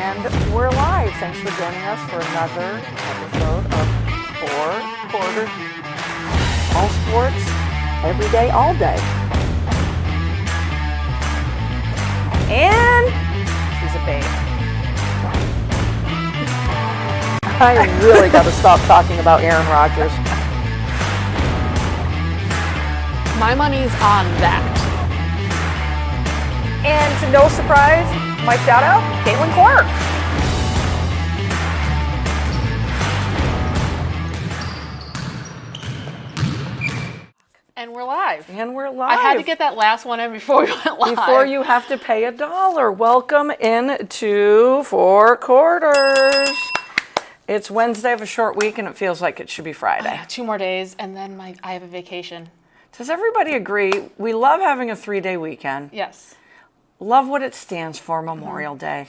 And we're live. Thanks for joining us for another episode of Four Quarters. All sports, every day, all day. And she's a babe. I really got to stop talking about Aaron Rodgers. My money's on that. And to no surprise, my shout out, Caitlin Clark. And we're live. And we're live. I had to get that last one in before we went live. Before you have to pay $1. Welcome into Four Quarters. It's Wednesday of a short week, and it feels like it should be Friday. 2 more days, and then I have a vacation. Does everybody agree? We love having a 3-day weekend. Yes. Love what it stands for, Memorial Day.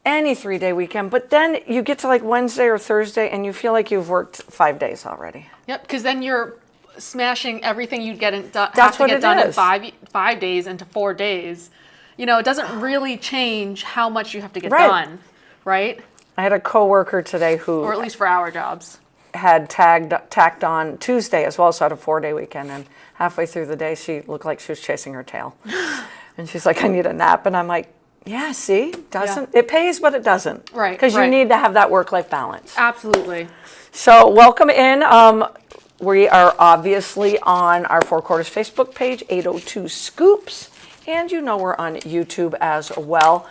Any 3-day weekend, but then you get to like Wednesday or Thursday, and you feel like you've worked 5 days already. Yep, because then you're smashing everything you'd get done. That's have to what get it done is. in 5 days into 4 days. You know, it doesn't really change how much you have to get Right. done, right? I had a coworker today who Or at least for our jobs. had tacked on Tuesday as well, so I had a 4-day weekend, and halfway through the day she looked like she was chasing her tail. And she's like, I need a nap. And I'm like, yeah, see, it pays, but it doesn't. Right, Because you right. need to have that work-life balance. Absolutely. So welcome in. We are obviously on our Four Quarters Facebook page, 802 Scoops, and you know we're on YouTube as well.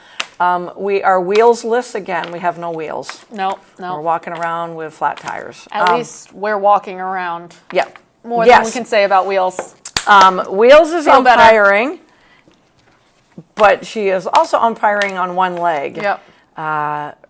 We are wheelsless again. We have no wheels. No. We're walking around with flat tires. At least we're walking around. Yeah. More than we can say about Wheels. Wheels is Feel better. umpiring, but she is also umpiring on one leg. Yep.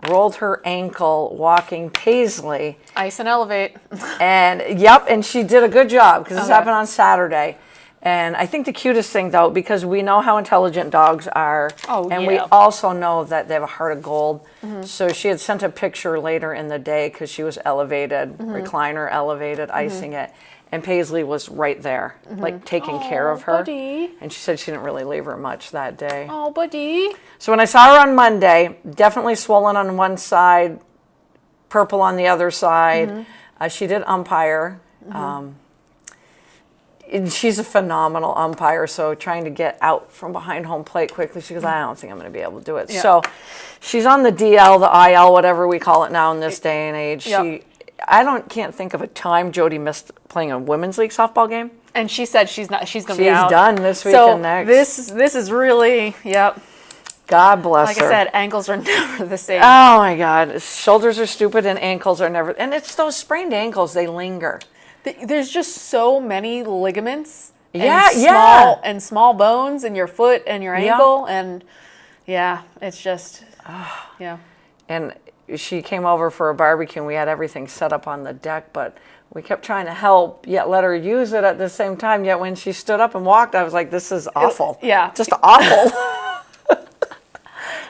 Rolled her ankle walking Paisley. Ice and elevate. And she did a good job because this Okay. happened on Saturday. And I think the cutest thing, though, because we know how intelligent dogs are, and we yeah. also know that they have a heart of gold. So she had sent a picture later in the day because she was elevated, recliner elevated, icing it. And Paisley was right there, like taking care of her. Buddy. And she said she didn't really leave her much that day. Oh, buddy. So when I saw her on Monday, definitely swollen on one side, purple on the other side. She did umpire. She's a phenomenal umpire, so trying to get out from behind home plate quickly, she goes, I don't think I'm going to be able to do it. Yeah. So she's on the DL, the IL, whatever we call it now in this day and age. Yep. Can't think of a time Jody missed playing a women's league softball game. And she said she's going to be She's out. done this week So and next. this is really, yep. God bless Like her. I said, ankles are never the same. Oh my God, shoulders are stupid and ankles are never, and it's those sprained ankles, they linger. There's just so many ligaments. Yeah, Small bones in your foot and your ankle. And it's just, yeah. And she came over for a barbecue and we had everything set up on the deck, but we kept trying to help, yet let her use it at the same time. Yet when she stood up and walked, I was like, this is awful. Just awful.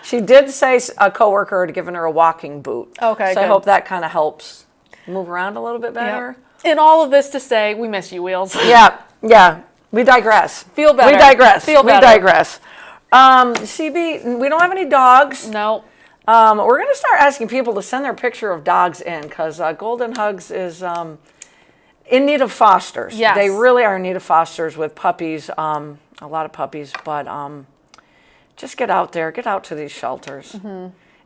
She did say a coworker had given her a walking boot. Okay, so I good. hope that kind of helps move around a little bit better. And all of this to say, we miss you, Wheels. Yeah. We digress. Feel better. We digress. Feel better. We digress. CB, we don't have any dogs. No. We're going to start asking people to send their picture of dogs in because Golden Hugs is in need of fosters. Yes. They really are in need of fosters with puppies, a lot of puppies, but just get out there, get out to these shelters.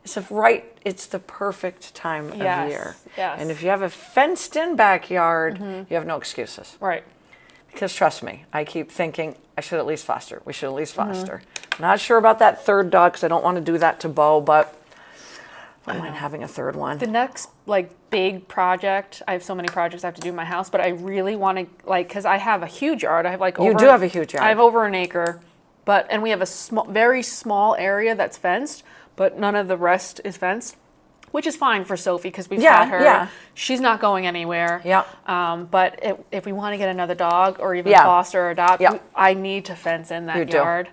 It's the perfect time of year. Yes. And if you have a fenced-in backyard, you have no excuses. Right. Because trust me, I keep thinking I should at least foster. We should at least foster. Not sure about that third dog because I don't want to do that to Bo, but I don't mind having a third one. The next big project, I have so many projects I have to do in my house, but I really want to because I have a huge yard. I have You do have a huge yard. I have over an acre, and we have a very small area that's fenced, but none of the rest is fenced, which is fine for Sophie because we've had her. Yeah. She's not going anywhere. Yeah. But if we want to get another dog or even foster or adopt, I need to fence in that yard.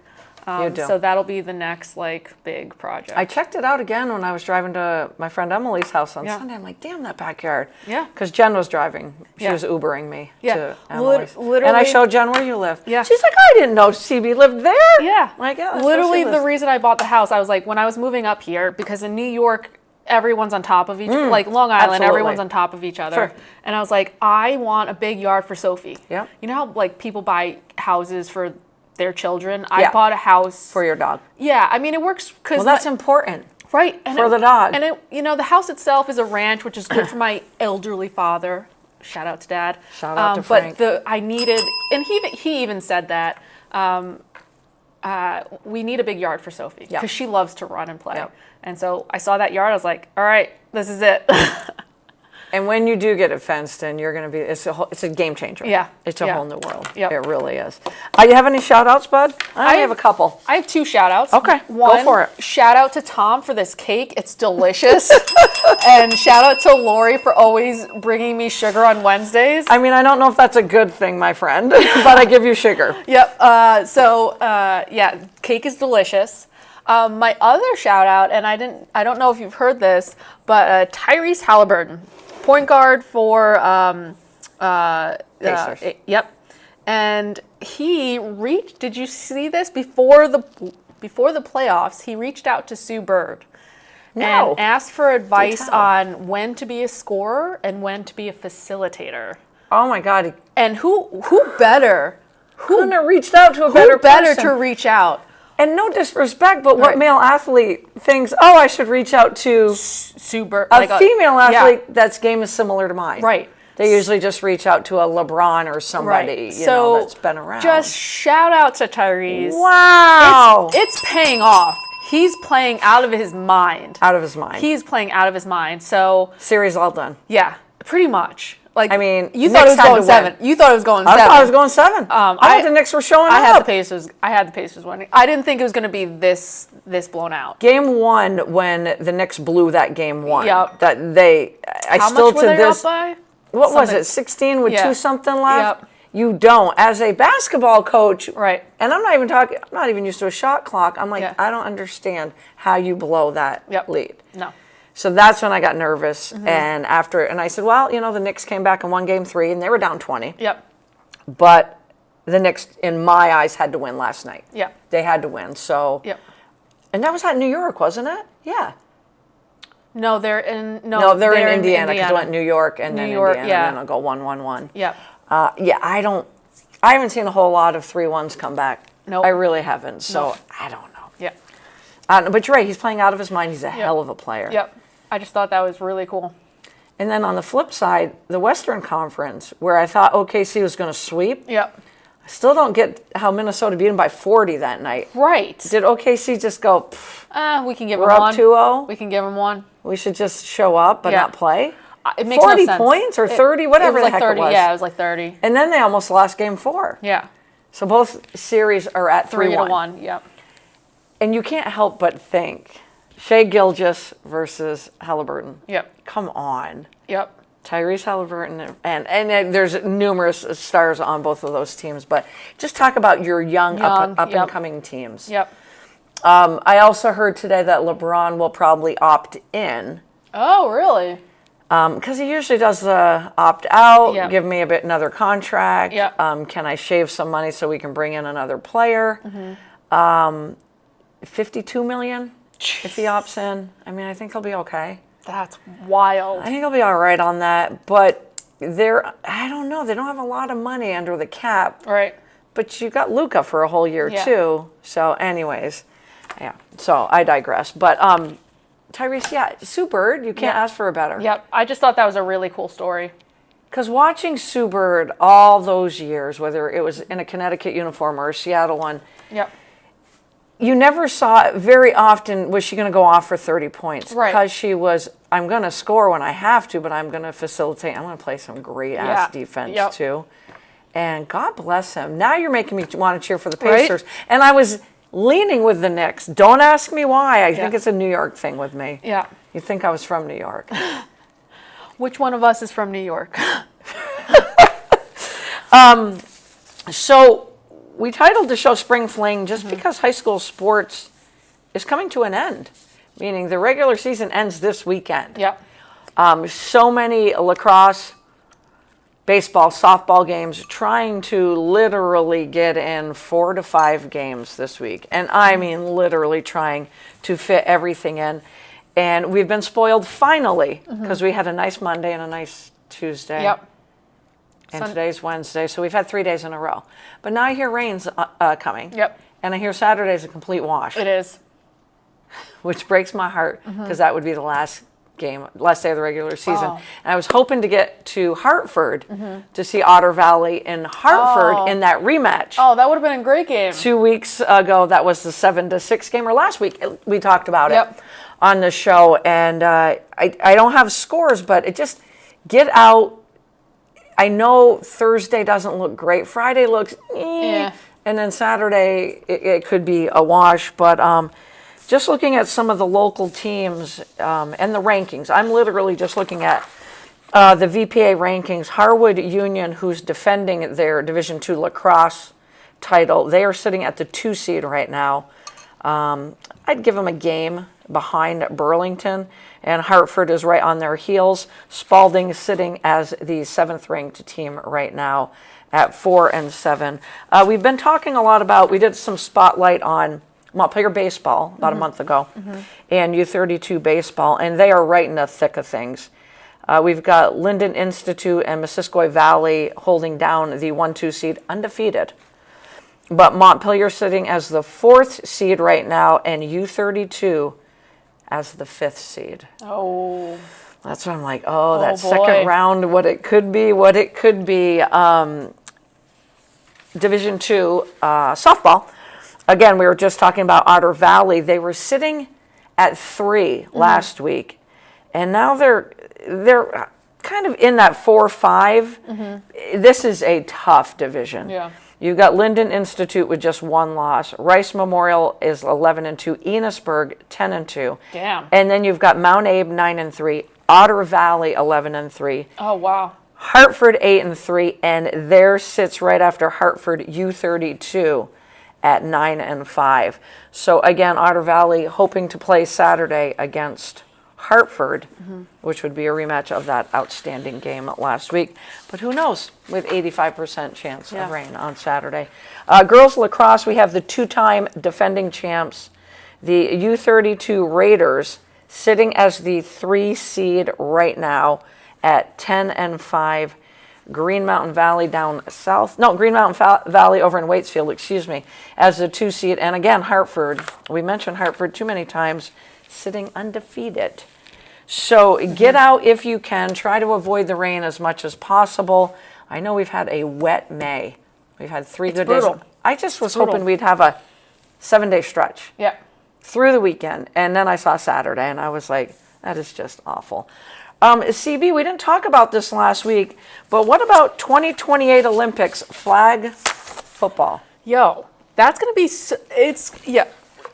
You do. So that'll be the next big project. I checked it out again when I was driving to my friend Emily's house on Yeah. Sunday. I'm like, damn, that backyard. Yeah. Because Jen was driving. She Yeah. was Ubering me Yeah. to Emily's. Literally. And I showed Jen where you live. Yeah. She's like, I didn't know CB lived there. Yeah. Like, yeah, that's Literally where she the lives. reason I bought the house, I was like, when I was moving up here, because in New York, everyone's on top of each other. Like Long Island, absolutely. everyone's on top of each other. Sure. And I was like, I want a big yard for Sophie. Yep. You know how people buy houses for their children? Yeah. I bought a house. For your dog. Yeah, I mean, it works because... Well, that's important. Right. And For the dog. And the house itself is a ranch, which is good for my elderly father. Shout out to Dad. Shout out to Frank. But I needed, and he even said that, we need a big yard for Sophie Yeah. because she loves to run and play. Yep. And so I saw that yard. I was like, all right, this is it. And when you do get it fenced in, you're going to be, it's a game changer. Yeah. It's a Yeah. whole new world. Yep. It really is. You have any shout outs, bud? I have a couple. I have 2 shout outs. Okay, go One, for it. shout out to Tom for this cake. It's delicious. And shout out to Lori for always bringing me sugar on Wednesdays. I mean, I don't know if that's a good thing, my friend, but I give you sugar. Yep. Yeah, cake is delicious. My other shout out, and I don't know if you've heard this, but Tyrese Halliburton, point guard for Pacers. Yep. And he reached. Did you see this before the playoffs? He reached out to Sue Bird No. and asked for advice tell. on when to be a scorer and when to be a facilitator. Oh my God. And who better? Couldn't have reached out to a better Who better person. to reach out? And no disrespect, but what Right. male athlete thinks, oh, I should reach out to Sue Bird, a female athlete that's game is similar to mine? Right. They usually just reach out to a LeBron or somebody, you know, that's been around. Just shout out to Tyrese. Wow. It's paying off. He's playing out of his mind. Out of his mind. He's playing out of his mind. So, Series all done. yeah, pretty much. Like, I mean, you thought it was Knicks had going to 7. win. You thought it was going 7. I thought it was going 7. I thought the Knicks were showing I up. had the Pacers winning. I didn't think it was going to be this blown out. Game 1, when the Knicks blew that game 1. Yep. That I How still much were to they this. up by? What was Something. it? 16 with Yeah. 2 something left. Yep. You don't, as a basketball coach, Right. And I'm not even talking. I'm not even used to a shot clock. I'm like, Yeah. I don't understand how you blow that Yep. lead. No. So that's when I got nervous, Mm-hmm. and I said, well, you know, the Knicks came back and won Game 3, and they were down 20. Yep. But the Knicks, in my eyes, had to win last night. Yeah. They had to win. So, Yep. and that was at New York, wasn't it? Yeah. No, they're in No, they're in Indiana because it went New York and then New York, Indiana, yeah. and then it'll go 1-1-1. Yep. Yeah, I haven't seen a whole lot of 3-1s come back. Nope. I really haven't. So Nope. I don't know. Yep. But you're right. He's playing out of his mind. He's a hell of a player. Yep. I just thought that was really cool. And then on the flip side, the Western Conference, where I thought OKC was going to sweep, Yep. I still don't get how Minnesota beat them by 40 that night. Right. Did OKC just go, "Pff, We can give we're him up one. 2-0. We can give him one. We should just show up but Yeah. not play"? It makes 40 no sense. points or 30, whatever it was the like heck 30. it was. Yeah, it was like 30. And then they almost lost Game 4. Yeah. So both series are at 3-1. 3-1. Yep. And you can't help but think, Shea Gilgeous versus Halliburton. Yep. Come on. Yep. Tyrese Halliburton, and there's numerous stars on both of those teams, but just talk about your young up Yep. and coming teams. Yep. I also heard today that LeBron will probably opt in, Oh, really? because he usually does the opt out, Yep. give me another contract. Yep. Can I shave some money so we can bring in another player? Mm-hmm. 52 million if he opts in. I mean, I think he'll be okay. That's wild. I think he'll be all right on that, but I don't know. They don't have a lot of money under the cap, Right. but you got Luca for a whole year Yeah. too. So, anyways, yeah. So I digress. But Tyrese, yeah, Sue Bird, you can't Yep. ask for a better. Yep. I just thought that was a really cool story. Because watching Sue Bird all those years, whether it was in a Connecticut uniform or a Seattle one, Yep. you never saw very often was she going to go off for 30 points. Right. Because she was, I'm going to score when I have to, but I'm going to facilitate. I'm going to play some great ass Yeah. defense Yep. too. And God bless him. Now you're making me want to cheer for the Right. Pacers. And I was leaning with the Knicks. Don't ask me why. I think Yeah. it's a New York thing with me. Yeah. You think I was from New York. Which one of us is from New York? So we titled the show Spring Fling just because high school sports is coming to an end, meaning the regular season ends this weekend. Yep. So many lacrosse, baseball, softball games trying to literally get in 4 to 5 games this week. And I mean literally trying to fit everything in. And we've been spoiled finally because we had a nice Monday and a nice Tuesday. Yep. And today's Wednesday, so we've had 3 days in a row. But now I hear rain's coming. Yep. And I hear Saturday's a complete wash, It is. which breaks my heart because that would be the last day of the regular season. Oh. And I was hoping to get to Hartford to see Otter Valley in Hartford in that rematch. Oh, that would have been a great game. 2 weeks ago, that was the 7-6 game, or last week we talked about it Yep. on the show. And I don't have scores, but it just get out. I know Thursday doesn't look great. Friday looks Yeah. and then Saturday it could be a wash. But just looking at some of the local teams and the rankings, I'm literally just looking at the VPA rankings. Harwood Union, who's defending their Division II lacrosse title, they are sitting at the 2 seed right now. I'd give them a game behind Burlington, and Hartford is right on their heels. Spalding is sitting as the 7th ranked team right now at 4-7. We've been talking a lot about, we did some spotlight on Montpelier baseball about a month ago, and U32 baseball, and they are right in the thick of things. We've got Linden Institute and Missisquoi Valley holding down the 1-2 seed undefeated. But Montpelier sitting as the 4th seed right now, and U32 as the 5th seed. Oh. That's what I'm like, that boy. second round, what it could be. Division II softball. Again, we were just talking about Otter Valley. They were sitting at 3 last week, and now they're kind of in that 4-5. This is a tough division. Yeah. You've got Linden Institute with just 1 loss. Rice Memorial is 11-2. Enosburg 10-2. Damn. And then you've got Mount Abe 9-3. Otter Valley 11-3. Oh, wow. Hartford 8-3, and there sits right after Hartford U32 at 9-5. So again, Otter Valley hoping to play Saturday against Hartford, which would be a rematch of that outstanding game last week. But who knows, with 85% chance of rain on Saturday. Girls lacrosse, we have the 2-time defending champs, the U32 Raiders, sitting as the 3 seed right now at 10-5. Green Mountain Valley down south. No, Green Mountain Valley over in Waitsfield, excuse me, as the 2 seed. And again, Hartford. We mentioned Hartford too many times, sitting undefeated. So get out if you can. Try to avoid the rain as much as possible. I know we've had a wet May. We've had 3 good brutal. days. I just was hoping we'd have a 7-day stretch Yeah. through the weekend. And then I saw Saturday, and I was like, that is just awful. CB, we didn't talk about this last week, but what about 2028 Olympics flag football? Yo, that's going to be,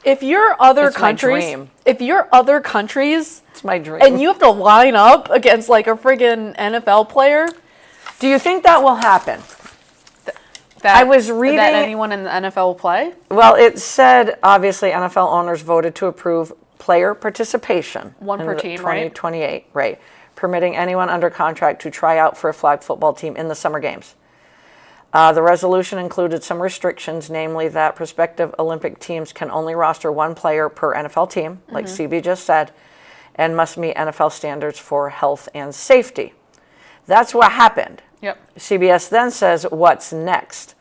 if you're other It's my countries, dream. if you're other countries, It's my dream. and you have to line up against like a friggin' NFL player, Do you think that will happen? that I was reading- that anyone in the NFL will play. Well, it said, obviously, NFL owners voted to approve player participation. One in per the team, right? 2028, right. Permitting anyone under contract to try out for a flag football team in the summer games. The resolution included some restrictions, namely that prospective Olympic teams can only roster 1 player per NFL team, like CB just said, and must meet NFL standards for health and safety. That's what happened. Yep. CBS then says, what's next?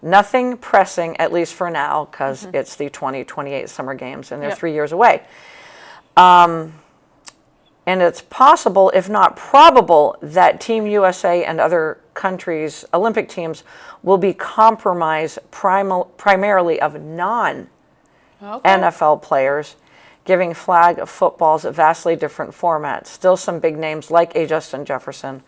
Nothing pressing, at least for now, because it's the 2028 Summer Games, and they're 3 years away. And it's possible, if not probable, that Team USA and other countries' Olympic teams will be compromised primarily of non-NFL players, giving flag footballs a vastly different format. Still some big names like A. Justin Jefferson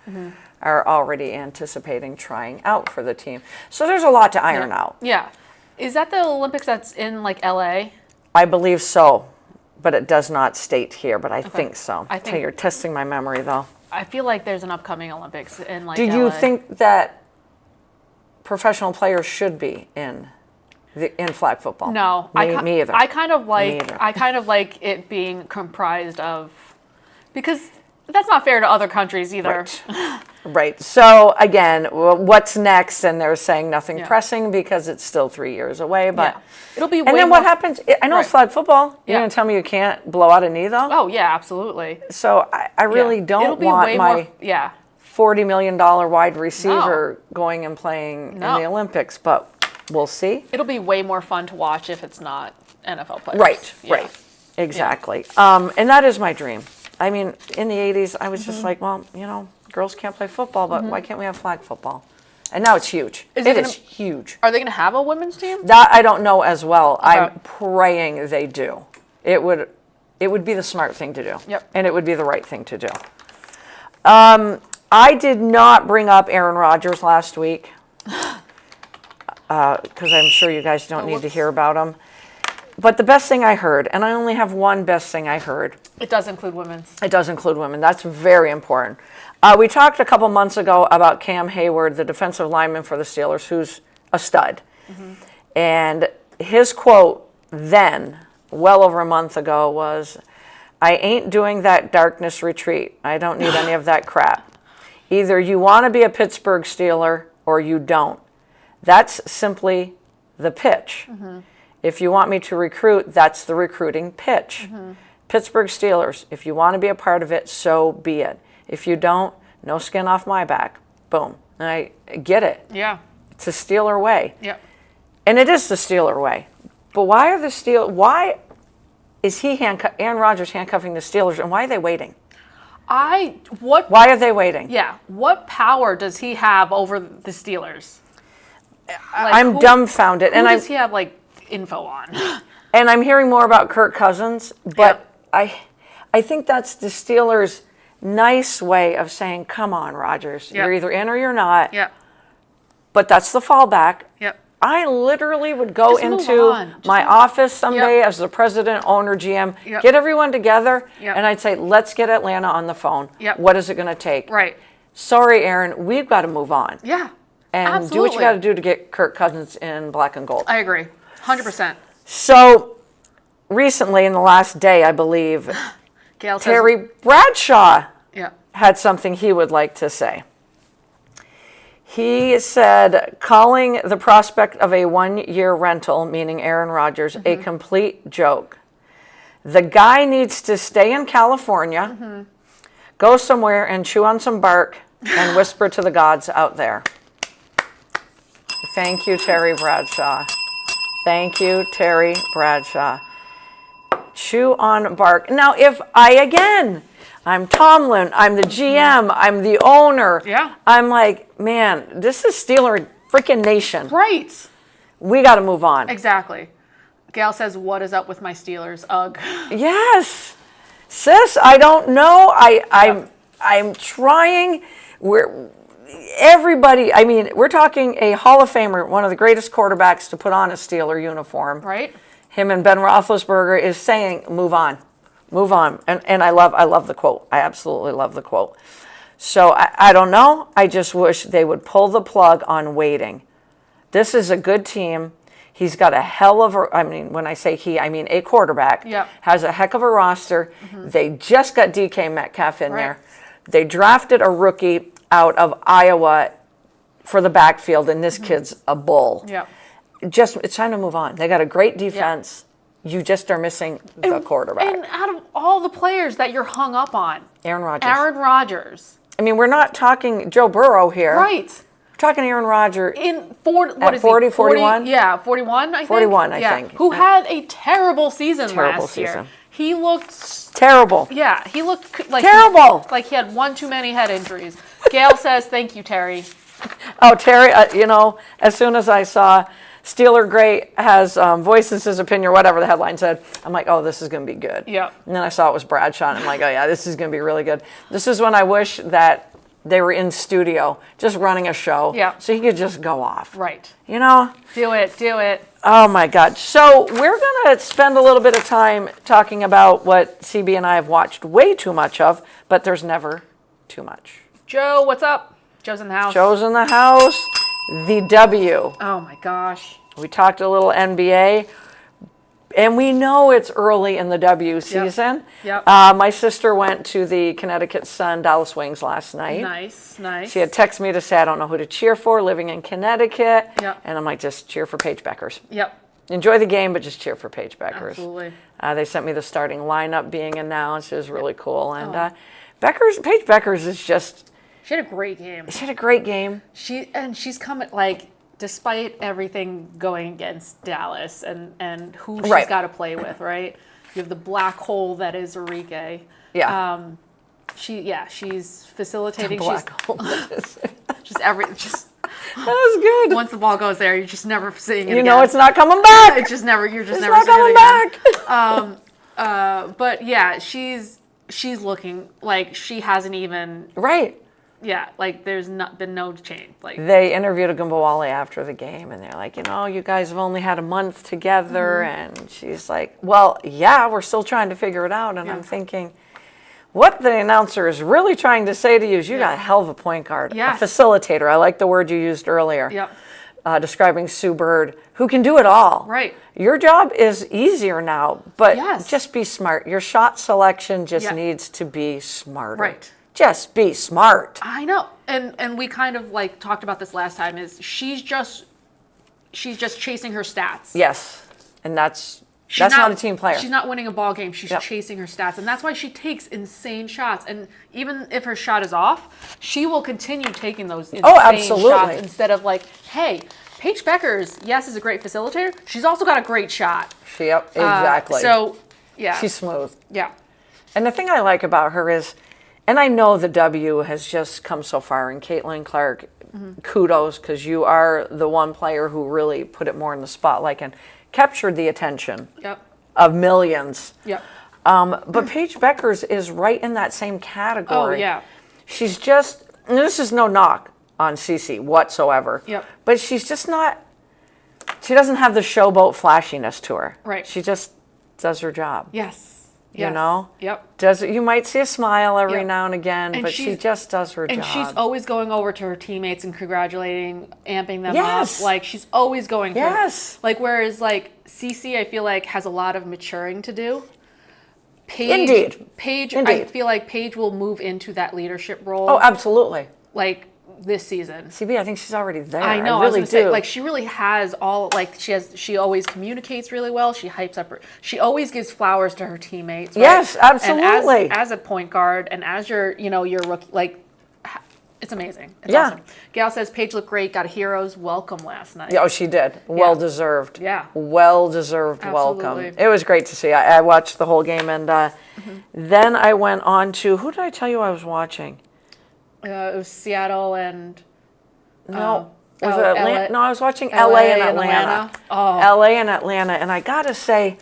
are already anticipating trying out for the team. So there's a lot to iron out. Yeah. Is that the Olympics that's in like LA? I believe so, but it does not state here, but I think so. I think- You're testing my memory, though. I feel like there's an upcoming Olympics in like Do LA. you think that professional players should be in in flag football. No, me either. I kind of Me either. like it being comprised of, because that's not fair to other countries either. Right. Right. So again, what's next? And they're saying nothing Yeah. pressing because it's still 3 years away. But Yeah. It'll be. and way then more, what happens? I know it's Right. flag football. You're Yeah. going to tell me you can't blow out a knee though? Oh yeah, absolutely. So I really Yeah. don't It'll be want way my more, yeah. $40 million wide receiver going and playing in No. the Olympics, but we'll see. It'll be way more fun to watch if it's not NFL players. Right, Yeah. right. Exactly. And that is my dream. I mean, in the 80s, I was Mm-hmm. just like, well, you know, girls can't play football, but why can't we have flag football? And now it's huge. Is It it is huge. Are they going to have a women's team? That I don't know as well. Okay. I'm praying they do. It would be the smart thing to do. Yep. And it would be the right thing to do. I did not bring up Aaron Rodgers last week because I'm sure you guys don't need to whoops. hear about him. But the best thing I heard, and I only have one best thing I heard, It does include women's. it does include women. That's very important. We talked a couple months ago about Cam Hayward, the defensive lineman for the Steelers, who's a stud. And his quote then, well over a month ago, was, "I ain't doing that darkness retreat. I don't need any of that crap. Either you want to be a Pittsburgh Steeler or you don't. That's simply the pitch. If you want me to recruit, that's the recruiting pitch. Pittsburgh Steelers, if you want to be a part of it, so be it. If you don't, no skin off my back." Boom. And I get it. Yeah. It's a Steeler way. Yep. And it is the Steeler way. But why is Aaron Rodgers handcuffing the Steelers, and why are they waiting? Why are they waiting? Yeah. What power does he have over the Steelers? Like, I'm dumbfounded. Who And does he have like info on? And I'm hearing more about Kirk Cousins, but I think that's the Steelers' nice way of saying, come on, Rodgers. Yep. You're either in or you're not. Yep. But that's the fallback. Yep. I literally would go Just move into on. Just my move- office someday as the president, owner, GM, Yep. get everyone together, Yep. and I'd say, let's get Atlanta on the phone. Yep. What is it going to take? Right. Sorry, Aaron, we've got to move on. Yeah. And Absolutely. do what you got to do to get Kirk Cousins in black and gold. I agree. 100%. So recently, in the last day, I believe, Gail says, Terry Bradshaw Yeah. had something he would like to say. He said, calling the prospect of a one-year rental, meaning Aaron Rodgers, a complete joke. The guy needs to stay in California, go somewhere and chew on some bark and whisper to the gods out there. Thank you, Terry Bradshaw. Thank you, Terry Bradshaw. Chew on bark. Now, if I'm Tomlin, I'm the GM, I'm the owner. Yeah. I'm like, man, this is Steeler freaking nation. Right. We got to move on. Exactly. Gail says, what is up with my Steelers? Ugh. Yes. Sis, I don't know. I'm trying. We're talking a Hall of Famer, one of the greatest quarterbacks to put on a Steeler uniform. Right? Him and Ben Roethlisberger is saying, move on. Move on. And I love the quote. I absolutely love the quote. So I don't know. I just wish they would pull the plug on waiting. This is a good team. He's got a hell of when I say he, I mean a quarterback. Yep. Has a heck of a roster. They just got DK Metcalf in Right. there. They drafted a rookie out of Iowa for the backfield, and this kid's a bull. Yeah. It's time to move on. They got a great defense. You just are missing the quarterback. And out of all the players that you're hung up on, Aaron Rodgers. Aaron Rodgers. I mean, we're not talking Joe Burrow here. Right. We're talking Aaron Rodgers. In 40, what At is 40, he? 41? Yeah, 41, I think. 41, I Yeah. think. Who had a terrible season Terrible last year. season. He looked, Terrible. yeah, he looked like Terrible. like he had one too many head injuries. Gail says, thank you, Terry. Oh, Terry, as soon as I saw Steeler Great has voices his opinion, or whatever the headline said, I'm like, oh, this is going to be good. Yeah. And then I saw it was Bradshaw, and I'm like, oh, yeah, this is going to be really good. This is when I wish that they were in studio, just running a show. Yeah. So he could just go off. Right. Do it. Oh, my God. So we're going to spend a little bit of time talking about what CB and I have watched way too much of, but there's never too much. Joe, what's up? Joe's in the house. Joe's in the house. The W. Oh my gosh. We talked a little NBA. And we know it's early in the W season. Yep. My sister went to the Connecticut Sun Dallas Wings last night. Nice. She had texted me to say, I don't know who to cheer for, living in Connecticut. Yep. And I'm like, just cheer for Paige Beckers. Yep. Enjoy the game, but just cheer for Paige Beckers. Absolutely. They sent me the starting lineup being announced. It was really cool. And Paige Beckers is just... She had a great game. She had a great game. She's coming, like, despite everything going against Dallas and who she's Right. got to play with, right? You have the black hole that is Enrique. Yeah. She's facilitating. Black hole. Just That was good. once the ball goes there, you're just never seeing it. You again. know it's not coming back. It's just never. You're just It's never not seeing coming it again. back. But yeah, she's looking like she hasn't even. Right. Yeah, like there's not been no change. Like They interviewed Gumbawale after the game, and they're like, you guys have only had a month together, and she's like, well, yeah, we're still trying to figure it out. And I'm thinking, what the announcer is really trying to say to you is you got a hell of a point guard, Yes. a facilitator. I like the word you used earlier. Yep. Describing Sue Bird, who can do it all. Right. Your job is easier now, but Yes. just be smart. Your shot selection just Yeah. needs to be smarter. Right. Just be smart. I know, and we kind of like talked about this last time. Is she's just chasing her stats. Yes, and that's She's not a team player. She's not winning a ball game. She's Yep. chasing her stats, and that's why she takes insane shots. And even if her shot is off, she will continue taking those insane absolutely. shots instead of like, hey, Paige Beckers, yes, is a great facilitator. She's also got a great shot. Yep, exactly. So, yeah, She's smooth. yeah, And the thing I like about her is, and I know the W has just come so far, and Caitlin Clark, kudos, because you are the one player who really put it more in the spotlight and captured the attention yep, of millions. yep. But Paige Beckers is right in that same Oh category. yeah, She's just, and this is no knock on Cece whatsoever. Yep. But she's just not, she doesn't have the showboat flashiness to her. Right. She just does her job. yes. You Yes. know? Yep. You might see a smile every Yep. now and again, And but she she's- just does her And job. she's always going over to her teammates and congratulating, amping them Yes. up. Like she's always going. Yes. Like whereas like Cece, I feel like has a lot of maturing to do. Paige, Indeed. Paige, I Indeed. feel like Paige will move into that leadership role. Oh, absolutely. like this season. CB, I think she's already there. I know. I really was gonna do. say, like she really has all. Like she always communicates really well. She hypes up her. She always gives flowers to her teammates. Right? Yes, absolutely. And as a point guard and as your rookie, like it's amazing. It's Yeah. awesome. Gail says Paige looked great. Got a hero's welcome last night. Oh, she did. Well deserved. Yeah. Well deserved welcome. Absolutely. It was great to see. I watched the whole game, and then I went on to, who did I tell you I was watching? It was Seattle and No. Was oh, it Atlanta? LA No, I was watching LA and and Atlanta. Oh. LA and Atlanta, and I gotta say,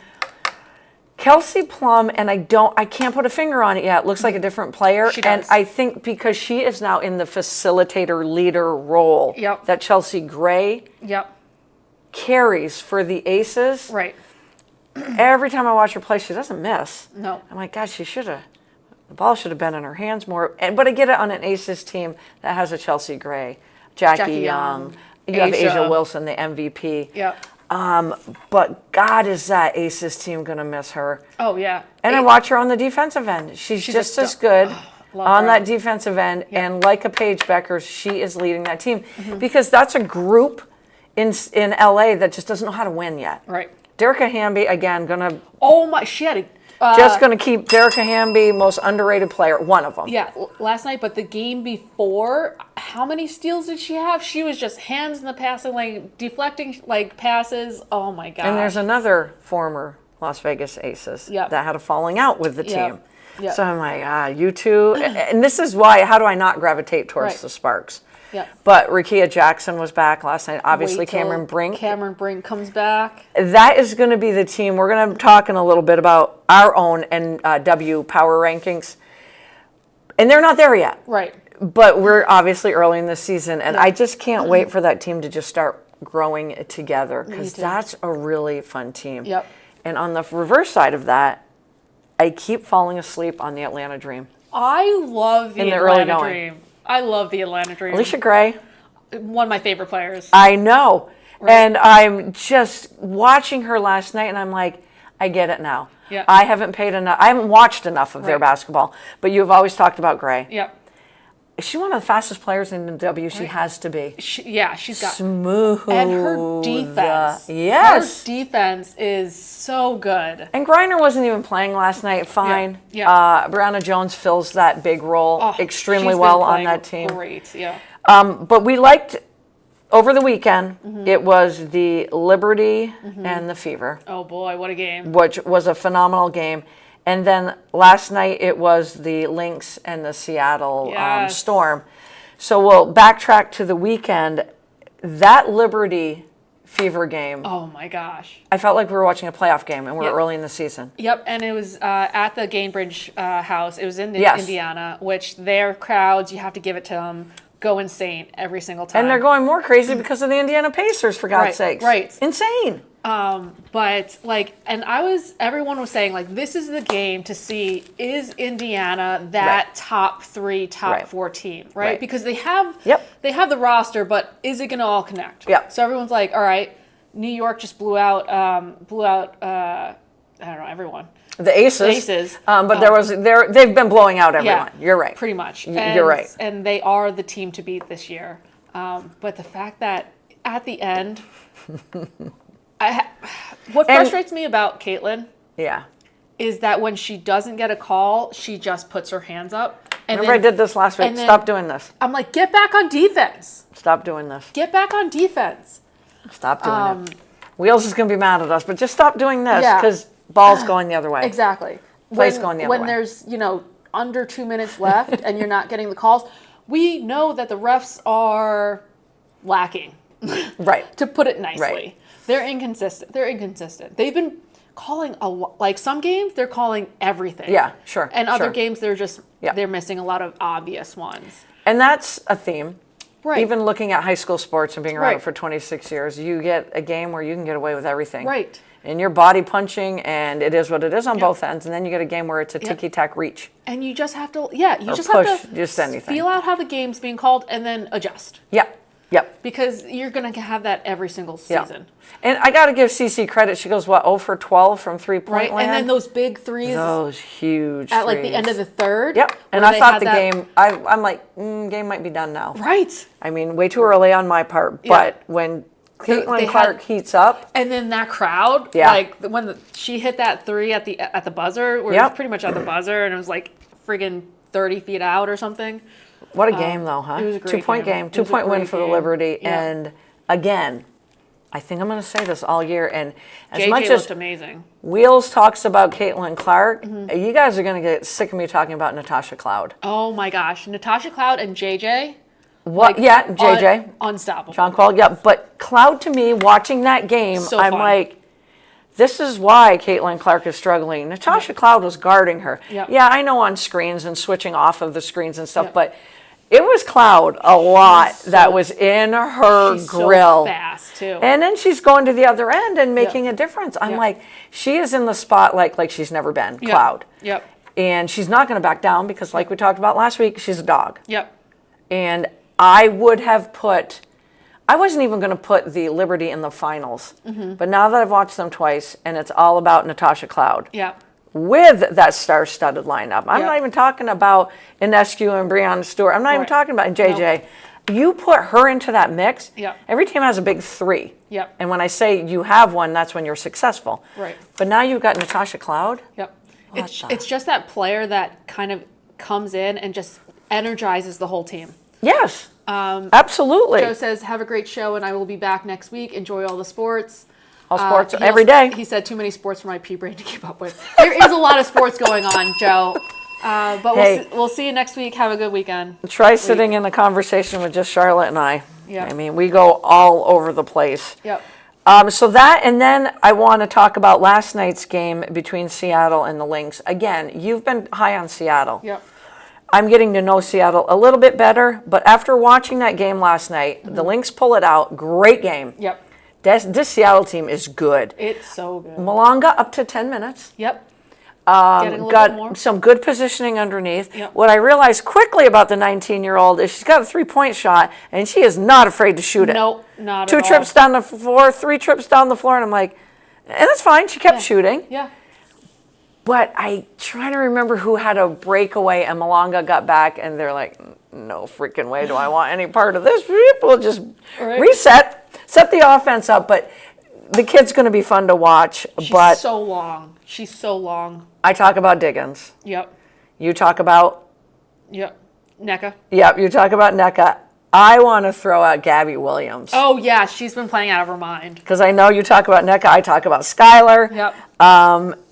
Kelsey Plum, and I can't put a finger on it yet. Looks like a different player, She and does. I think because she is now in the facilitator leader role, Yep. that Chelsea Gray Yep. carries for the Aces. Right. Every time I watch her play, she doesn't miss. No. I'm like, God, she should have. The ball should have been in her hands more. But I get it on an Aces team that has a Chelsea Gray, Jackie Young. You have Asia. Asia Wilson, the MVP. Yep. But God, is that Aces team going to miss her. Oh yeah. And I watch her on the defensive end. She's just a as good love on her. that defensive end. And like a Paige Beckers, she is leading that team. Because that's a group in LA that just doesn't know how to win yet. Right. Derica Hamby, again, going to Oh my, she had a. just going to keep Derica Hamby, most underrated player, one of them. Yeah, last night, but the game before, how many steals did she have? She was just hands in the passing lane, deflecting like passes. Oh my god! And there's another former Las Vegas Aces Yep. that had a falling out with the Yep. team. Yep. So I'm like, you two. And this is why, how do I not gravitate towards Right. the Sparks? Yep. But Rickea Jackson was back last night. Obviously, Wait till Cameron Brink. Cameron Brink comes back. That is going to be the team. We're going to talk in a little bit about our own NW power rankings. And they're not there yet. Right. But we're obviously early in the season. And I just can't wait for that team to just start growing together. Because too. that's a really fun team. Yep. And on the reverse side of that, I keep falling asleep on the Atlanta Dream. I love the In the early Atlanta going. Dream. I love the Atlanta Dream. Alicia Gray, One of my favorite players. I know. And I'm just watching her last night, and I'm like, I get it now. Yeah. I haven't watched enough of their basketball, but you've always talked about Gray. Yep. She's one of the fastest players in the W. She has to be. She's got smooth. And her defense. Yes. Her defense is so good. And Griner wasn't even playing last night. Fine. Yeah. Brianna Jones fills that big role extremely she's well been on that playing team. Great, yeah. But we liked, over the weekend, it was the Liberty and the Fever. Oh boy, what a game. Which was a phenomenal game. And then last night it was the Lynx and the Seattle Storm. So we'll backtrack to the weekend. That Liberty Fever game. Oh my gosh. I felt like we were watching a playoff game, and we're early in the season. Yep, and it was at the Gainbridge house. It was in Indiana, which their crowds, you have to give it to them, go insane every single time. And they're going more crazy because of the Indiana Pacers, for God's sakes. Right. Insane. But and everyone was saying, like, this is the game to see, is Indiana that top 3, top 4 team, right? Because they have the roster, but is it going to all connect? Yep. So everyone's like, all right, New York just blew out I don't know, everyone. The Aces. But they've been blowing out everyone. Yeah, you're right. Pretty much. You're right. And they are the team to beat this year. But the fact that at the end, what frustrates me about Caitlin is that when she doesn't get a call, she just puts her hands up. And Remember, I did this last week. Stop doing this. I'm like, get back on defense. Stop doing this. Get back on defense. Stop doing it. Wheels is going to be mad at us, but just stop doing this because ball's going the other way. Exactly. Play's going the other way. When there's, under 2 minutes left and you're not getting the calls, we know that the refs are lacking. Right. To put it nicely. Right. They're inconsistent. They've been calling like some games they're calling everything. Yeah, sure. And other games they're just they're missing a lot of obvious ones. And that's a theme. Right. Even looking at high school sports and being around it for 26 years, you get a game where you can get away with everything. Right. And you're body punching, and it is what it is on both ends. And then you get a game where it's a ticky-tack reach. And you just have to, have to just anything. Feel out how the game's being called and then adjust. Yep. Because you're going to have that every single season. And I got to give Cece credit. She goes, 0 for 12 from three-point land? And then those big threes. Those huge at like the end of the third. Yep. And I thought the game, I'm like, game might be done now. Right. I mean, way too early on my part. But when Caitlin Clark heats up. And then that crowd, like when she hit that 3 at the buzzer, where it was pretty much at the buzzer, and it was like friggin' 30 feet out or something. What a game, though, huh? It was a great 2-point game. 2-point win for the Liberty. Yeah. And again, I think I'm going to say this all year. And as JJ much as looked amazing. Wheels talks about Caitlin Clark, you guys are going to get sick of me talking about Natasha Cloud. Oh my gosh, Natasha Cloud and JJ. What? Like, JJ. Unstoppable. John Quall, But Cloud, to me, watching that game, I'm fun. like, this is why Caitlin Clark is struggling. Natasha Cloud was guarding her. Yep. Yeah, I know on screens and switching off of the screens and stuff, but it was Cloud a lot that was in her grill. So fast, too. And then she's going to the other end and making a difference. I'm like, she is in the spotlight like she's never been, Cloud. Yep. And she's not going to back down because, like we talked about last week, she's a dog. Yep. And I would have I wasn't even going to put the Liberty in the finals. But now that I've watched them twice, and it's all about Natasha Cloud. Yep. With that star-studded lineup. I'm not even talking about Inescu and Breanna Stewart. I'm not even talking about JJ. Nope. You put her into that mix, every team has a big 3. Yep. And when I say you have one, that's when you're successful. Right. But now you've got Natasha Cloud. Yep. It's just that player that kind of comes in and just energizes the whole team. Yes. Absolutely. Joe says, have a great show, and I will be back next week. Enjoy all the sports. All sports every day. He said, too many sports for my pea brain to keep up with. There is a lot of sports going on, Joe. But we'll see you next week. Have a good weekend. Try sitting in the conversation with just Charlotte and I. Yep. I mean, we go all over the place. Yep. So that, and then I want to talk about last night's game between Seattle and the Lynx. Again, you've been high on Seattle. Yep. I'm getting to know Seattle a little bit better, but after watching that game last night, the Lynx pull it out. Great game. Yep. This Seattle team is good. It's so good. Malanga up to 10 minutes. Yep. Getting a little bit more. Got some good positioning underneath. Yep. What I realized quickly about the 19-year-old is she's got a 3-point shot, and she is not afraid to shoot it. Nope, not at 2 all. trips down the floor, 3 trips down the floor, and I'm like, and that's fine. She kept shooting. Yeah. But I try to remember who had a breakaway, and Malanga got back, and they're like, no freaking way do I want any part of this. We'll just set the offense up. But the kid's going to be fun to watch. She's so long. She's so long. I talk about Diggins. Yep. You talk about? Yep. NECA. Yep, you talk about NECA. I want to throw out Gabby Williams. Oh, yeah, she's been playing out of her mind. Because I know you talk about NECA, I talk about Skylar. Yep.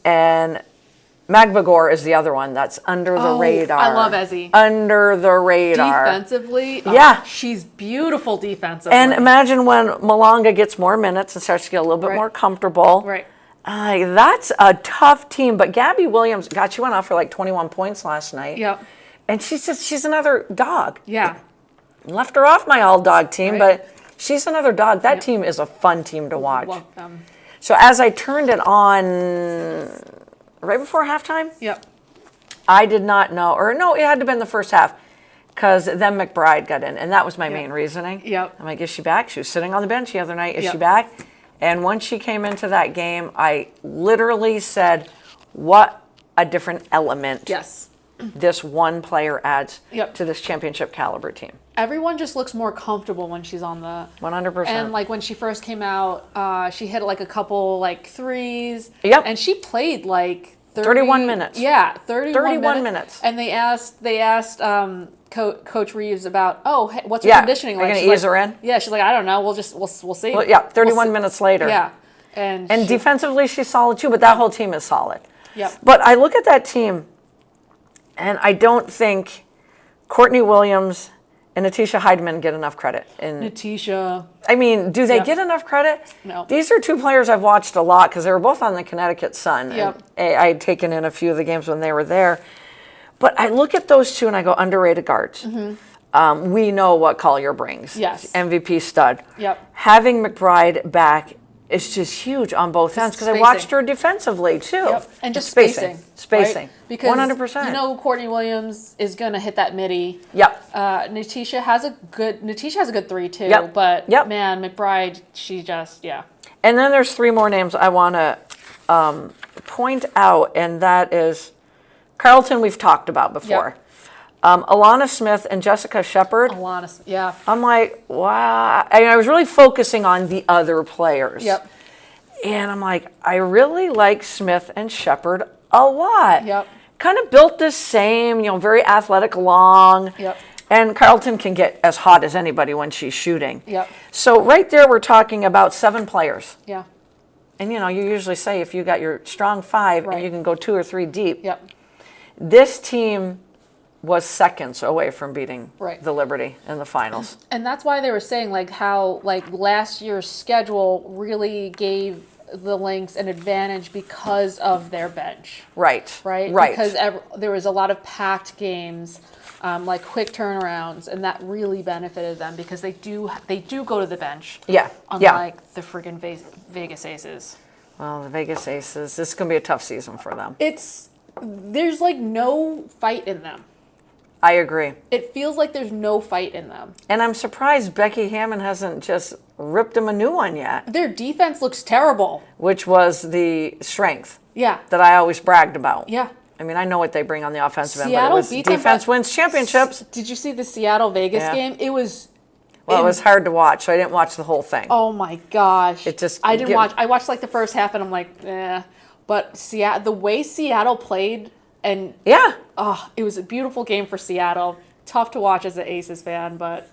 And Magbagor is the other one that's under the radar. I love Ezzy. Under the radar. Defensively, yeah. She's beautiful defensively. And imagine when Malanga gets more minutes and starts to get a little bit more comfortable. Right. That's a tough team. But Gabby Williams, she went off for like 21 points last night. Yep. And she's another dog. Yeah. Left her off my all-dog team, but she's another dog. That team is a fun team to watch. Love them. So as I turned it on right before halftime, I did not know, or no, it had to have been the first half, because then McBride got in, and that was my main reasoning. Yep. I'm like, is she back? She was sitting on the bench the other night. Is she back? And once she came into that game, I literally said, what a different element this one player adds to this championship caliber team. Everyone just looks more comfortable when she's on the 100%. And like when she first came out, she hit like a couple like threes. Yep. And she played like 31 minutes. Yeah, 31 minutes. And they asked Coach Reeves about, what's her conditioning like? Are you gonna ease her in? Yeah, she's like, I don't know. We'll see. Well, yeah, 31 minutes later. Yeah. And defensively, she's solid too. But that whole team is solid. Yep. But I look at that team, and I don't think Courtney Williams and Natisha Heidman get enough credit. Natisha. I mean, do they get enough credit? No. These are 2 players I've watched a lot because they were both on the Connecticut Sun. Yep. And I had taken in a few of the games when they were there. But I look at those two and I go, underrated guards. Mm-hmm. We know what Collier brings. Yes. MVP stud. Yep. Having McBride back is just huge on both ends because I watched her defensively too. Yep. And just spacing. Spacing. Right? Because 100%. you know Courtney Williams is going to hit that midi. Yep. Natisha has a good 3 too. Yep. But man, McBride, she just And then there's 3 more names I want to point out, and that is Carlton. We've talked about before. Yep. Alana Smith and Jessica Shepard. I'm like, wow. I was really focusing on the other players. Yep. And I'm like, I really like Smith and Shepard a lot. Yep. Kind of built the same, very athletic, long. Yep. And Carlton can get as hot as anybody when she's shooting. Yep. So right there, we're talking about 7 players. Yeah. And you usually say if you got your strong 5 and you can go 2 or 3 deep. Yep. This team was seconds away from beating the Liberty in the finals. And that's why they were saying how last year's schedule really gave the Lynx an advantage because of their bench. Right. Because there was a lot of packed games, like quick turnarounds, and that really benefited them because they do go to the bench. Yeah. Unlike the friggin' Vegas Aces. Well, the Vegas Aces, this is going to be a tough season for them. There's no fight in them. I agree. It feels like there's no fight in them. And I'm surprised Becky Hammond hasn't just ripped them a new one yet. Their defense looks terrible. Which was the strength. Yeah. That I always bragged about. Yeah. I mean, I know what they bring on the offensive end, Seattle but it was defense wins championships. Did you see the Seattle-Vegas game? It was... Well, it was hard to watch, so I didn't watch the whole thing. Oh, my gosh. I didn't watch. I watched the first half, and I'm like, eh. But the way Seattle played... And it was a beautiful game for Seattle. Tough to watch as an Aces fan, but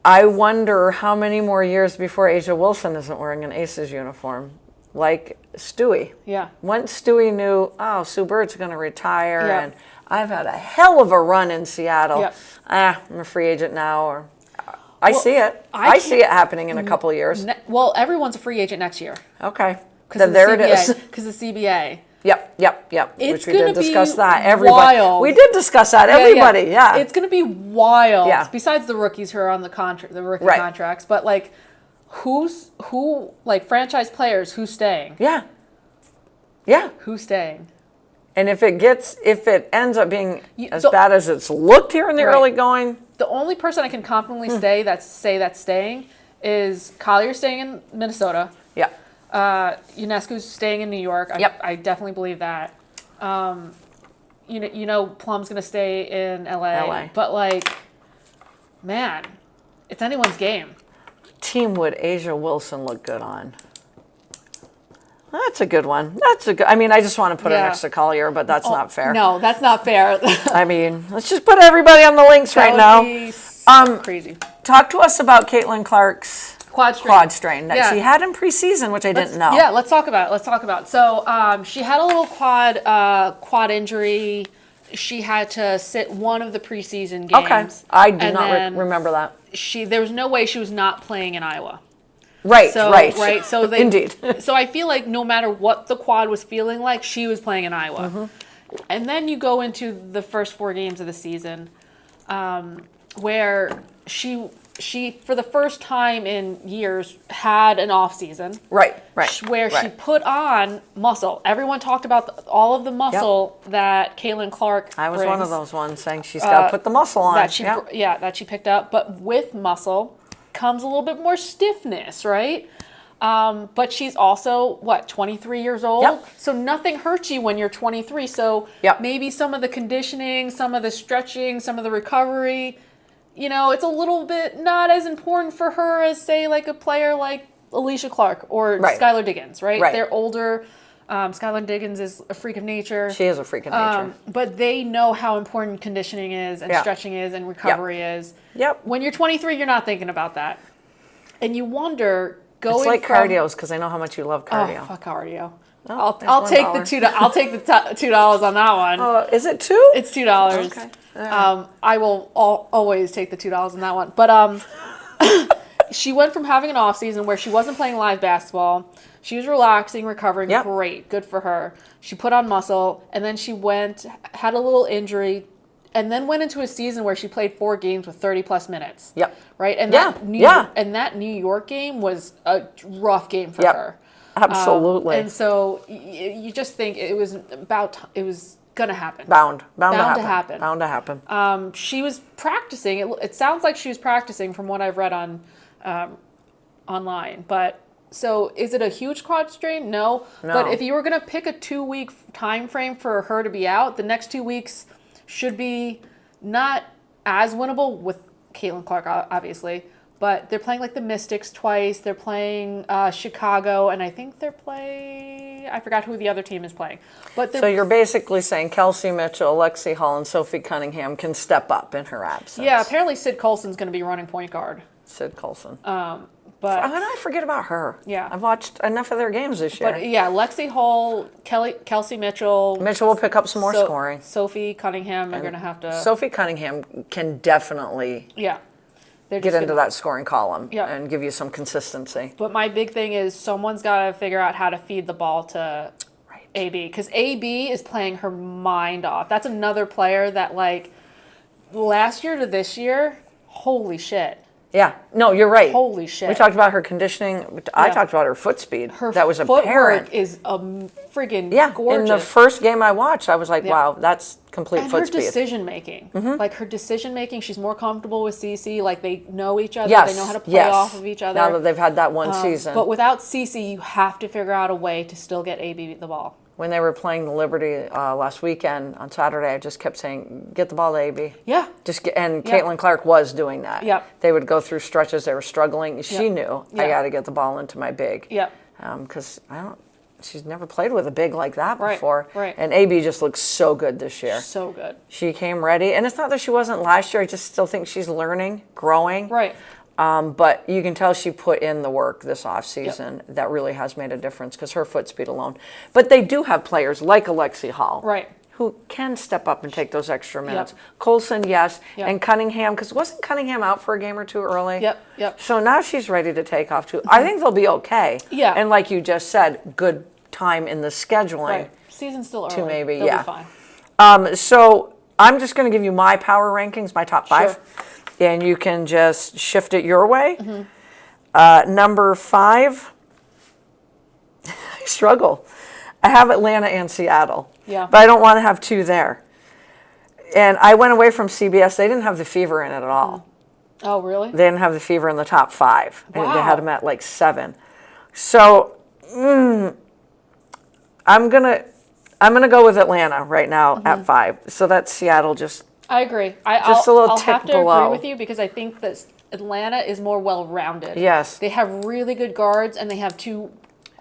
I wonder how many more years before Asia Wilson isn't wearing an Aces uniform, like Stewie. Yeah. Once Stewie knew, Sue Bird's going to retire, and I've had a hell of a run in Seattle. Yep. I'm a free agent now, or I see it. I see it happening in a couple of years. Well, everyone's a free agent next year. Okay. Then there it is. Because the CBA. Yep. It's Which we did discuss that. Wild. We did discuss that. Everybody, yeah. It's going to be wild. Yeah. Besides the rookies who are on the rookie contracts, but who franchise players, who's staying? Yeah. Who's staying? And if it ends up being as bad as it's looked here in the early going. The only person I can confidently say that's staying is Collier's staying in Minnesota. Yeah. Ionescu's staying in New York. I definitely believe that. Plum's going to stay in LA. But, like, man, it's anyone's game. Team would Asia Wilson look good on? That's a good one. I mean, I just want to put her next to Collier, but that's not fair. No, that's not fair. I mean, let's just put everybody on the links right now. Crazy. Talk to us about Caitlin Clark's quad strain that she had in preseason, which I didn't know. Yeah, let's talk about it. So she had a little quad injury. She had to sit one of the preseason games. Okay, I do not remember that. There was no way she was not playing in Iowa. Right. So they, indeed. So I feel like no matter what the quad was feeling like, she was playing in Iowa. Mm-hmm. And then you go into the first 4 games of the season, where she for the first time in years had an off season. Right. Where she put on muscle. Everyone talked about all of the muscle that Caitlin Clark I was brings, one of those ones saying she's got to put the muscle on. That she picked up, but with muscle comes a little bit more stiffness, right? But she's also, 23 years old? Yep. So nothing hurts you when you're 23. So maybe some of the conditioning, some of the stretching, some of the recovery, it's a little bit not as important for her as, say, like a player like Alicia Clark or Skylar Diggins, right? They're older. Skylar Diggins is a freak of nature. She is a freak of nature. But they know how important conditioning is and stretching is and recovery is. Yep. When you're 23, you're not thinking about that. And you wonder, it's like cardios, because I know how much you love cardio. Oh, fuck cardio. Oh, I'll take the $2 on that one. Oh, is it $2? It's $2. Okay. Right. I will always take the $2 on that one. But she went from having an off season where she wasn't playing live basketball. She was relaxing, recovering. Yep. Great. Good for her. She put on muscle, and then she had a little injury, and then went into a season where she played 4 games with 30-plus minutes. Yep. Right? And that New York game was a rough game for her. Absolutely. And so you just think it was going to happen. Bound to happen. Bound to happen. She was practicing. It sounds like she was practicing from what I've read on online, but... So is it a huge quad strain? No. But if you were going to pick a 2-week time frame for her to be out, the next 2 weeks should be not as winnable with Caitlin Clark, obviously. But they're playing like the Mystics twice. They're playing Chicago, and I think they're playing... I forgot who the other team is playing. But so you're basically saying Kelsey Mitchell, Lexi Hall, and Sophie Cunningham can step up in her absence. Yeah, apparently Sid Colson's going to be running point guard. Sid Colson. But how did I forget about her? Yeah. I've watched enough of their games this year. But yeah, Lexi Hall, Kelsey Mitchell. Mitchell will pick up some more scoring. Sophie Cunningham, they're going to have to... Sophie Cunningham can definitely get into that scoring column and give you some consistency. But my big thing is someone's got to figure out how to feed the ball to AB. Because AB is playing her mind off. That's another player that, like, last year to this year, holy shit. Yeah, no, you're right. Holy shit. We talked about her conditioning. I talked about her foot speed. That was apparent. Footwork is friggin' gorgeous. In the first game I watched, I was like, wow, that's complete foot speed. And her decision-making. Mm-hmm. Like, her decision-making, she's more comfortable with Cece. Like, they know each other. Yes. They know how to play off of each other. Now that they've had that one season. But without Cece, you have to figure out a way to still get AB the ball. When they were playing the Liberty last weekend on Saturday, I just kept saying, get the ball to AB. Yeah. And Caitlin Clark was doing that. Yep. They would go through stretches. They were struggling. She knew, I got to get the ball into my big. Yep. Because she's never played with a big like that before. Right. And AB just looks so good this year. So good. She came ready. And it's not that she wasn't last year. I just still think she's learning, growing. Right. But you can tell she put in the work this offseason that really has made a difference because her foot speed alone. But they do have players like Alexi Hall who can step up and take those extra minutes. Colson, yes. And Cunningham, because wasn't Cunningham out for a game or two early? Yep. So now she's ready to take off too. I think they'll be okay. Yeah. And like you just said, good time in the scheduling. Right. Season's still early. To maybe, They'll be fine. So I'm just going to give you my power rankings, my top 5. Sure. And you can just shift it your way. Mm-hmm. Number 5, I struggle. I have Atlanta and Seattle. Yeah. But I don't want to have two there. And I went away from CBS. They didn't have the Fever in it at all. Oh, really? They didn't have the Fever in the top 5. Wow. And they had them at like 7. So I'm gonna go with Atlanta right now at 5. So that's Seattle just. I agree. Just a little I'll tick have to below. agree with you because I think that Atlanta is more well-rounded. Yes. They have really good guards and they have 2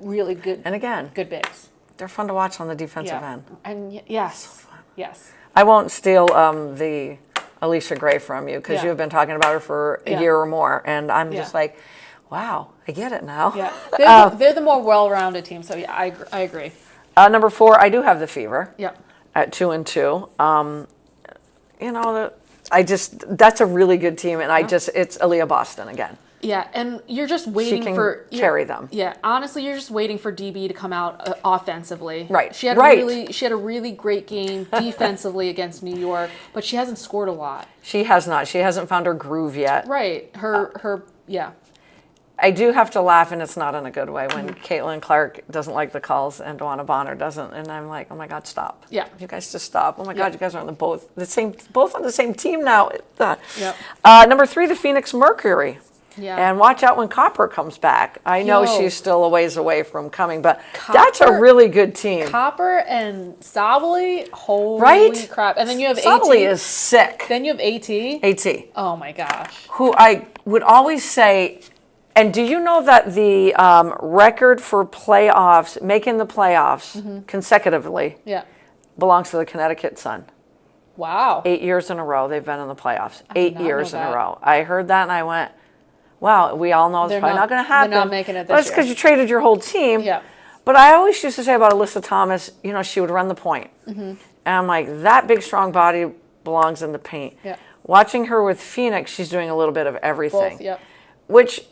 really good And again, good bigs. they're fun to watch on the defensive Yeah. end. And yes. Yes. I won't steal the Alicia Gray from you because Yeah. you've been talking about her for a year or more, and I'm just like, wow, I get it now. Yeah. They're the more well-rounded team, so yeah, I agree. Number 4, I do have the Fever. Yeah. At 2-2. That's a really good team, and it's Aaliyah Boston again. Yeah, and you're just waiting She can for carry them. Yeah, honestly, you're just waiting for DB to come out offensively. Right. She had a really great game defensively against New York, but she hasn't scored a lot. She has not. She hasn't found her groove yet. Right. Her yeah. I do have to laugh, and it's not in a good way, when Caitlin Clark doesn't like the calls and Dawana Bonner doesn't, and I'm like, oh my God, stop! Yeah, you guys just stop! Oh my God, you guys are on both on the same team now. Yep. Number 3, the Phoenix Mercury. Yeah. And watch out when Copper comes back. I know she's still a ways away from coming, but Copper, that's a really good team. Copper and Sabali, holy right? crap! And then you have Sabali AT. is sick. Then you have AT. AT. Oh my gosh. Who I would always say. And do you know that the record for playoffs, making the playoffs consecutively, belongs to the Connecticut Sun? Wow. 8 years in a row they've been in the playoffs. I did 8 not years know in a that. row. I heard that and I went, wow, we all know it's probably not going to happen. They're not making it this That's year. because you traded your whole team. Yeah. But I always used to say about Alyssa Thomas, she would run the point. And I'm like, that big, strong body belongs in the paint. Yeah. Watching her with Phoenix, she's doing a little bit of everything. Both, yep. Which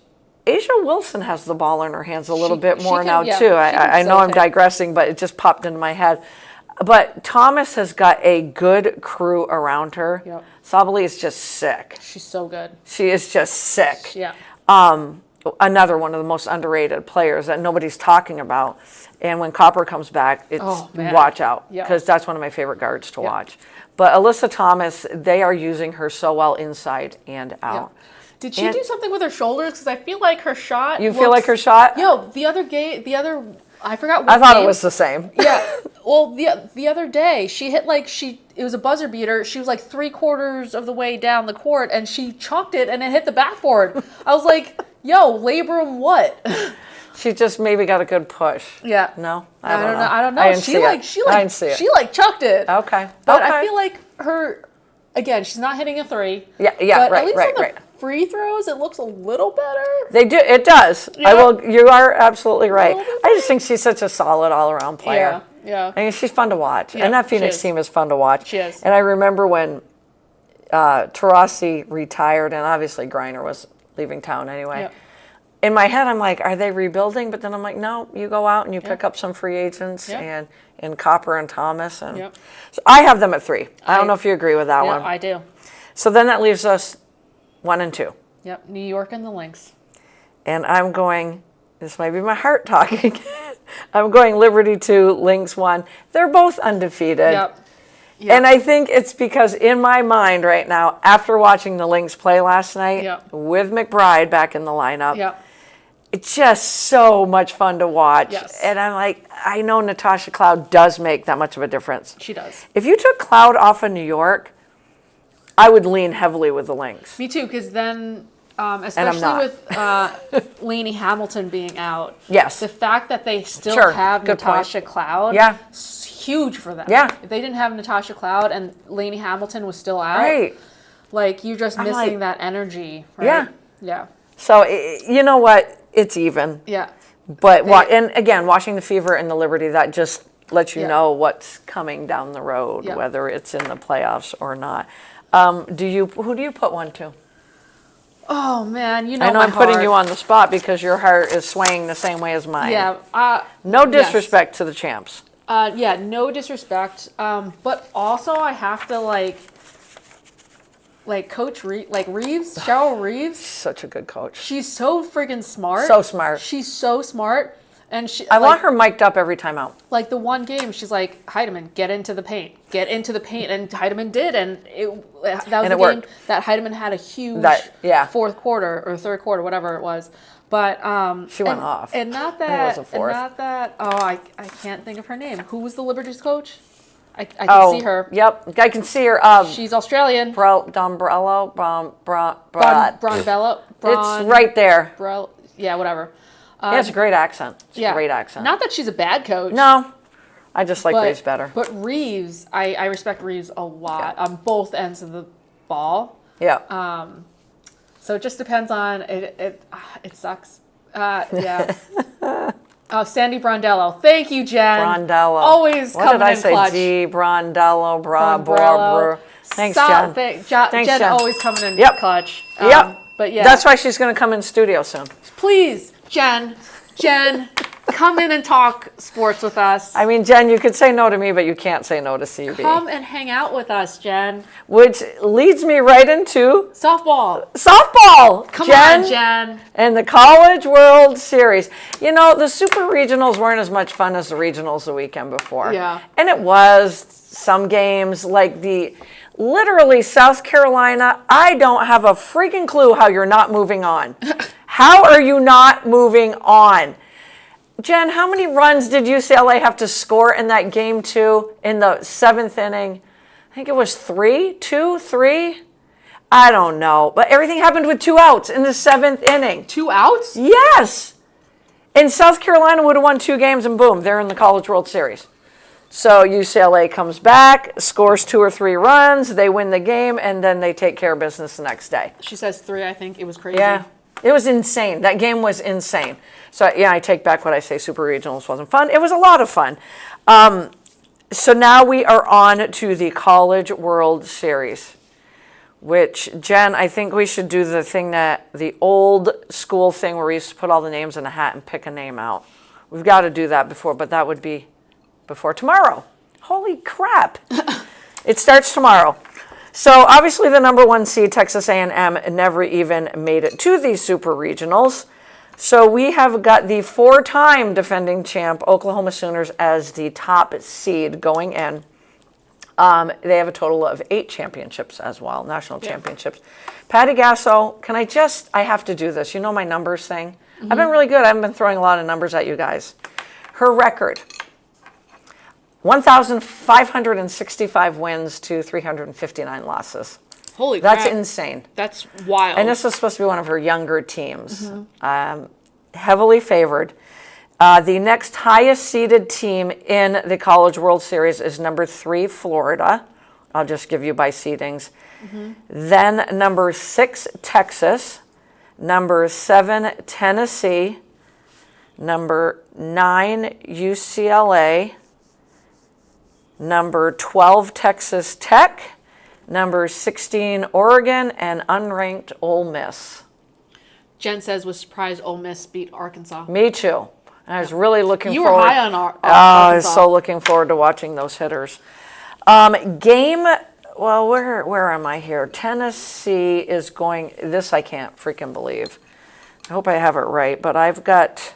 Asia Wilson has the ball in her hands a little bit more now, yeah, too. I know I'm digressing, but it just popped into my head. But Thomas has got a good crew around her. Yep. Sabali is just sick. She's so good. She is just sick. Yeah. Another one of the most underrated players that nobody's talking about. And when Copper comes back, it's watch out, because that's one of my favorite guards to watch. But Alyssa Thomas, they are using her so well inside and out. Yeah. Did she do something with her shoulders? Because I feel like her shot. You feel like her shot? Yo, I forgot what I thought it was the same. Yeah. Well, the other day, she hit it was a buzzer beater. She was like 3/4 of the way down the court, and she chucked it, and it hit the backboard. I was like, yo, labrum what? She just maybe got a good push. Yeah. No? I don't know. I didn't see it. I didn't see it. She chucked it. Okay. But I feel like again, she's not hitting a 3. Yeah, but right, at least right, on right. the free throws, it looks a little better. It does. Yeah. You are absolutely right. I just think she's such a solid all-around player. Yeah. I mean, she's fun to watch. Yeah, and that Phoenix team is fun to watch. She is. And I remember when Taurasi retired, and obviously Griner was leaving town anyway. Yep. In my head, I'm like, are they rebuilding? But then I'm like, no, you go out and you pick up some free agents and Copper and Thomas. And so I have them at 3. I don't know if you agree with that one. Yeah, I do. So then that leaves us 1 and 2. Yep, New York and the Lynx. And I'm going, this might be my heart talking. I'm going Liberty 2, Lynx 1. They're both undefeated. Yep. And I think it's because in my mind right now, after watching the Lynx play last night with McBride back in the lineup, it's just so much fun to watch. Yes. And I'm like, I know Natasha Cloud does make that much of a difference. She does. If you took Cloud off of New York, I would lean heavily with the Lynx. Me too, because then, especially with Lainey Hamilton being out, the fact that they still have Natasha Cloud, is huge for them. Yeah. If they didn't have Natasha Cloud and Lainey Hamilton was still out, like you're just missing that energy, right? Yeah. So you know what? It's even. Yeah. But and again, watching the Fever and the Liberty, that just lets you know what's coming down the road, whether it's in the playoffs or not. Who do you put 1 to? Oh man, I know I'm putting you on the spot because your heart is swaying the same way as mine. Yeah. No disrespect to the champs. No disrespect. But also I have to Coach Reeves, Cheryl Reeves. Such a good coach. She's so friggin' smart. So smart. She's so smart. And I want her mic'd up every time out. Like the one game, she's like, Heidemann, get into the paint. And Heidemann did. And that was the game worked. That Heidemann had a huge fourth quarter or third quarter, whatever it was. But she went off. And not that, it was a fourth. And not that, I can't think of her name. Who was the Liberties coach? I can see her. Yep, I can see her. She's Australian. Dombrello, Bronbello. It's right there. Yeah, whatever. It's a great accent. Great accent. Not that she's a bad coach. No, I just like Reeves better. But Reeves, I respect Reeves a lot on both ends of the ball. Yeah. So it just depends on it. It sucks. Yeah. Oh, Sandy Brondello. Thank you, Jen. Brondello. Always what coming did I in say? clutch. G. Brondello. Thanks, Jen. Thanks, Jen. Jen always coming in clutch. Yep. But yeah. That's why she's going to come in studio soon. Please, Jen, come in and talk sports with us. I mean, Jen, you could say no to me, but you can't say no to CB. Come and hang out with us, Jen. Which leads me right into softball. Come on, Jen. And the College World Series. You know, the Super Regionals weren't as much fun as the Regionals the weekend before. Yeah. And it was some games like literally South Carolina. I don't have a freaking clue how you're not moving on. How are you not moving on? Jen, how many runs did UCLA have to score in that game 2 in the 7th inning? I think it was 3. I don't know. But everything happened with 2 outs in the 7th inning. 2 outs? Yes. And South Carolina would have won 2 games and boom, they're in the College World Series. So UCLA comes back, scores 2 or 3 runs, they win the game, and then they take care of business the next day. She says 3, I think. It was crazy. Yeah. It was insane. That game was insane. So, yeah, I take back what I say. Super Regionals wasn't fun. It was a lot of fun. So now we are on to the College World Series, which, Jen, I think we should do the old school thing where we used to put all the names in a hat and pick a name out. We've got to do that but that would be before tomorrow. Holy crap. It starts tomorrow. So obviously the number 1 seed, Texas A&M, never even made it to these Super Regionals. So we have got the 4-time defending champ Oklahoma Sooners as the top seed going in. They have a total of 8 championships as well, national championships. Patty Gasso, I have to do this. You know my numbers thing? Mm-hmm. I've been really good. I haven't been throwing a lot of numbers at you guys. Her record, 1,565 wins to 359 losses. Holy crap. That's insane. That's wild. And this is supposed to be one of her younger teams. Mm-hmm. Heavily favored. The next highest seeded team in the College World Series is number 3, Florida. I'll just give you by seedings. Mm-hmm. Then number 6, Texas. Number 7, Tennessee. Number 9, UCLA. Number 12, Texas Tech. Number 16, Oregon, and unranked Ole Miss. Jen says was surprised Ole Miss beat Arkansas. Me too. I was really looking forward. You were high on Arkansas. I was so looking forward to watching those hitters. Where am I here? Tennessee is going, this I can't freaking believe. I hope I have it right, but I've got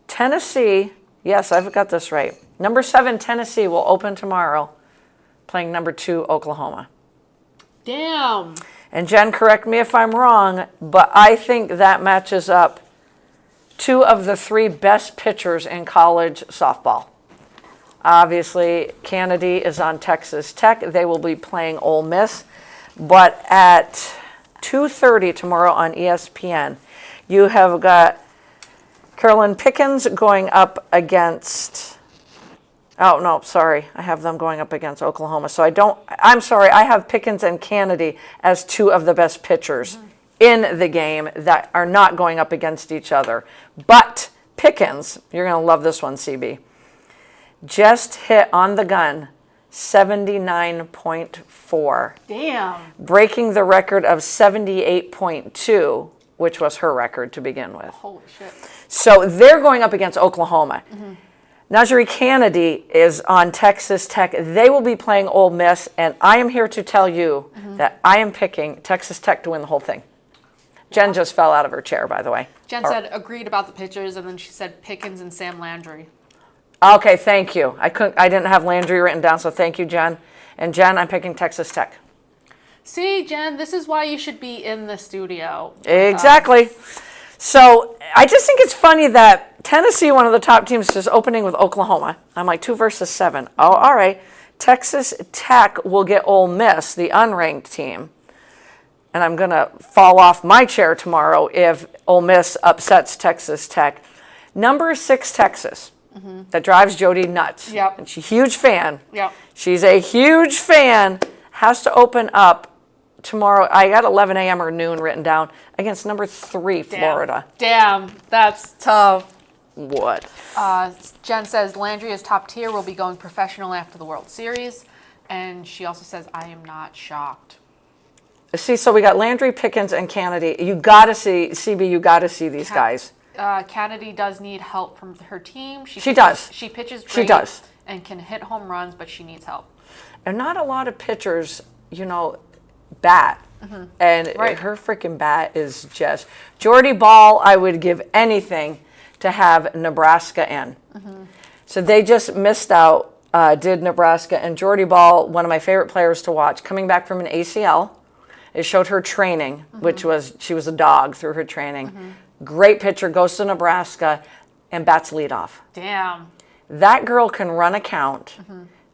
Tennessee. Yes, I've got this right. Number 7, Tennessee will open tomorrow, playing number 2, Oklahoma. Damn. And Jen, correct me if I'm wrong, but I think that matches up 2 of the 3 best pitchers in college softball. Obviously, Kennedy is on Texas Tech. They will be playing Ole Miss. But at 2:30 tomorrow on ESPN, you have got Carolyn Pickens going up against... Oh, no, sorry. I have them going up against Oklahoma. So I'm sorry. I have Pickens and Kennedy as 2 of the best pitchers in the game that are not going up against each other. But Pickens, you're going to love this one, CB, just hit on the gun 79.4. Damn. Breaking the record of 78.2, which was her record to begin with. Holy shit. So they're going up against Oklahoma. Mm-hmm. Najee Kennedy is on Texas Tech. They will be playing Ole Miss, and I am here to tell you that I am picking Texas Tech to win the whole thing. Jen just fell out of her chair, by the way. Jen said agreed about the pitchers, and then she said Pickens and Sam Landry. Okay, thank you. I didn't have Landry written down, so thank you, Jen. And Jen, I'm picking Texas Tech. See, Jen, this is why you should be in the studio. Exactly. So I just think it's funny that Tennessee, one of the top teams, is opening with Oklahoma. I'm like 2 versus 7. Oh, all right. Texas Tech will get Ole Miss, the unranked team. And I'm going to fall off my chair tomorrow if Ole Miss upsets Texas Tech. Number 6, Texas. That drives Jody nuts. Yep. And she's a huge fan. Yep. She's a huge fan. Has to open up tomorrow. I got 11 a.m. or noon written down against number 3, Florida. Damn, that's tough. What? Jen says Landry is top tier, will be going professional after the World Series. And she also says, I am not shocked. See, so we got Landry, Pickens, and Kennedy. You got to see, CB, you got to see these guys. Kennedy does need help from her team. She does. She pitches great. She does. And can hit home runs, but she needs help. And not a lot of pitchers, bat. And her freaking bat is just... Jordy Ball, I would give anything to have Nebraska in. So they just missed out, did Nebraska. And Jordy Ball, one of my favorite players to watch, coming back from an ACL. It showed her training, which was, she was a dog through her training. Great pitcher, goes to Nebraska, and bats leadoff. Damn. That girl can run a count.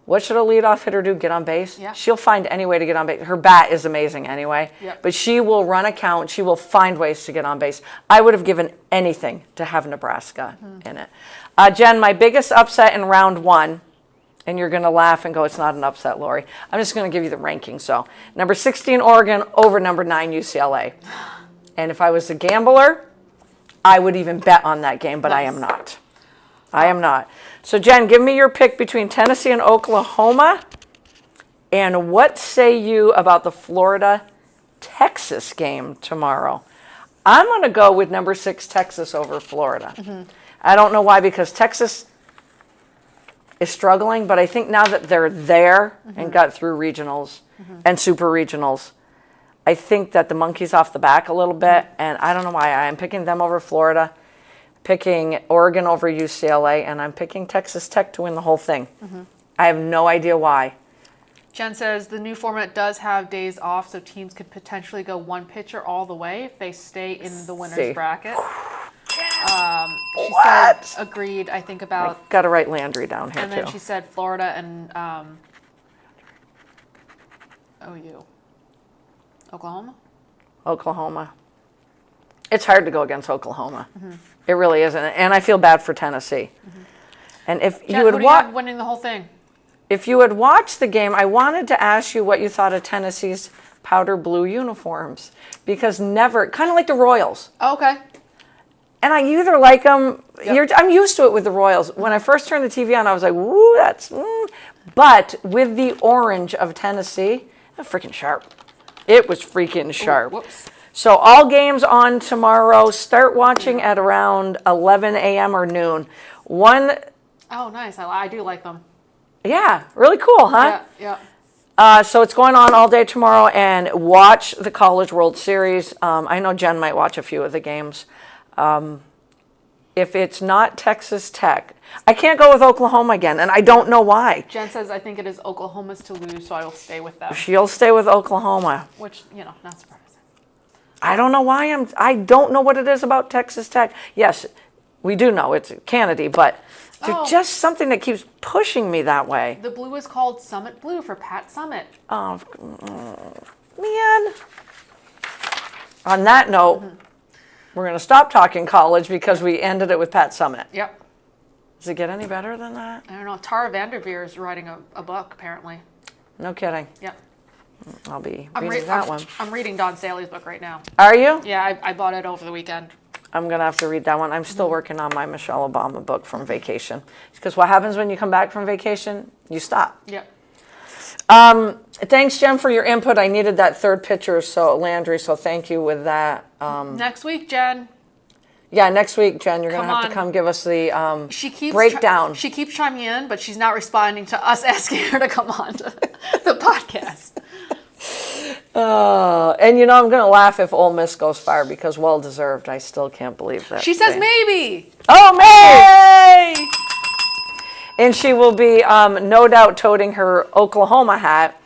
What should a leadoff hitter do? Get on base? Yeah. She'll find any way to get on base. Her bat is amazing anyway. Yep. But she will run a count. She will find ways to get on base. I would have given anything to have Nebraska in it. Jen, my biggest upset in round 1, and you're going to laugh and go, it's not an upset, Lori. I'm just going to give you the rankings. So, number 16, Oregon, over number 9, UCLA. And if I was a gambler, I would even bet on that game, but I am not. I am not. So, Jen, give me your pick between Tennessee and Oklahoma. And what say you about the Florida-Texas game tomorrow? I'm going to go with number 6, Texas over Florida. I don't know why, because Texas is struggling, but I think now that they're there and got through regionals and super regionals, I think that the monkey's off the back a little bit, and I don't know why. I'm picking them over Florida, picking Oregon over UCLA, and I'm picking Texas Tech to win the whole thing. I have no idea why. Jen says the new format does have days off, so teams could potentially go one pitcher all the way if they stay in the winner's bracket. She said agreed, I think about... Got to write Landry down here, and then she said Florida and OU. Oklahoma? Oklahoma. It's hard to go against Oklahoma. It really isn't. And I feel bad for Tennessee. And if Jen, you would watch... winning the whole thing? If you had watched the game, I wanted to ask you what you thought of Tennessee's powder blue uniforms. Because never... Kind of like the Royals. Oh, okay. And I either like them... I'm used to it with the Royals. When I first turned the TV on, I was like, woo, that's... But with the orange of Tennessee, that's freaking sharp. It was freaking sharp. Ooh, whoops. So all games on tomorrow. Start watching at around 11 a.m. or noon. Oh, nice. I do like them. Yeah, really cool, huh? Yeah. So it's going on all day tomorrow, and watch the College World Series. I know Jen might watch a few of the games. If it's not Texas Tech, I can't go with Oklahoma again, and I don't know why. Jen says, I think it is Oklahoma's to lose, so I will stay with them. She'll stay with Oklahoma. Which, not surprising. I don't know why I don't know what it is about Texas Tech. Yes, we do know it's Kennedy, but there's just something that keeps pushing me that way. The blue is called Summit Blue for Pat Summit. Oh, man. On that note, we're going to stop talking college because we ended it with Pat Summit. Yep. Does it get any better than that? I don't know. Tara Vanderveer is writing a book, apparently. No kidding. Yep. I'll be reading that one. I'm reading Don Staley's book right now. Are you? Yeah, I bought it over the weekend. I'm going to have to read that one. I'm still working on my Michelle Obama book from vacation. Because what happens when you come back from vacation? You stop. Yep. Thanks, Jen, for your input. I needed that third pitcher, Landry, so thank you with that. Next week, Jen. Yeah, next week, Jen, you're going to have to come give us the breakdown. She keeps chiming in, but she's not responding to us asking her to come on to the podcast. And I'm going to laugh if Ole Miss goes far because well-deserved. I still can't believe that. She says maybe. Oh, maybe! And she will be no doubt toting her Oklahoma hat.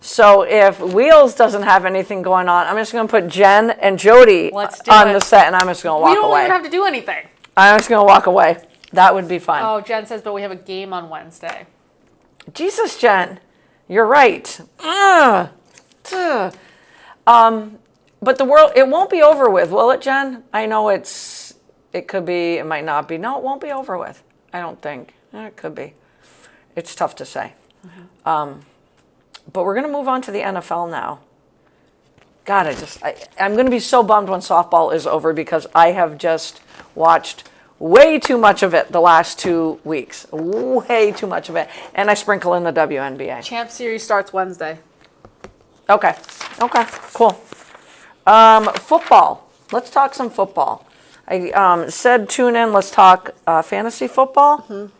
So if Wheels doesn't have anything going on, I'm just going to put Jen and Jody on the set, and I'm just going to walk away. We don't even have to do anything. I'm just going to walk away. That would be fun. Oh, Jen says, but we have a game on Wednesday. Jesus, Jen. You're right. But the world, it won't be over with, will it, Jen? I know it could be, it might not be. No, it won't be over with. I don't think. It could be. It's tough to say. Mm-hmm. But we're going to move on to the NFL now. God, I'm going to be so bummed when softball is over because I have just watched way too much of it the last 2 weeks. Way too much of it. And I sprinkle in the WNBA. Champ Series starts Wednesday. Okay, cool. Football. Let's talk some football. I said tune in, let's talk fantasy football.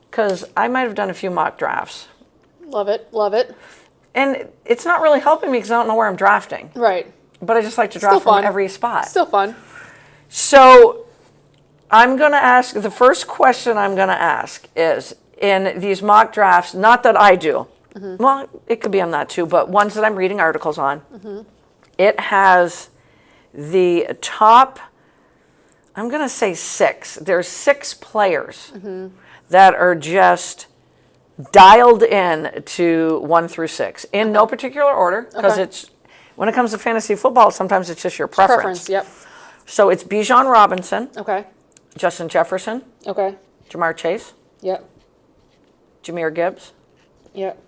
Because I might have done a few mock drafts. Love it. And it's not really helping me because I don't know where I'm drafting. Right. But I just like to draft from every spot. Still fun. So I'm going to ask, the first question I'm going to ask is, in these mock drafts, not that I do, well, it could be on that too, but ones that I'm reading articles on, it has the top, I'm going to say 6. There's 6 players that are just dialed in to 1 through 6 in no particular order, because it's, when it comes to fantasy football, sometimes it's just your preference. Yep. So it's Bijan Robinson, Okay. Justin Jefferson, Okay. Jamar Chase, Yep. Jahmyr Gibbs, Yep.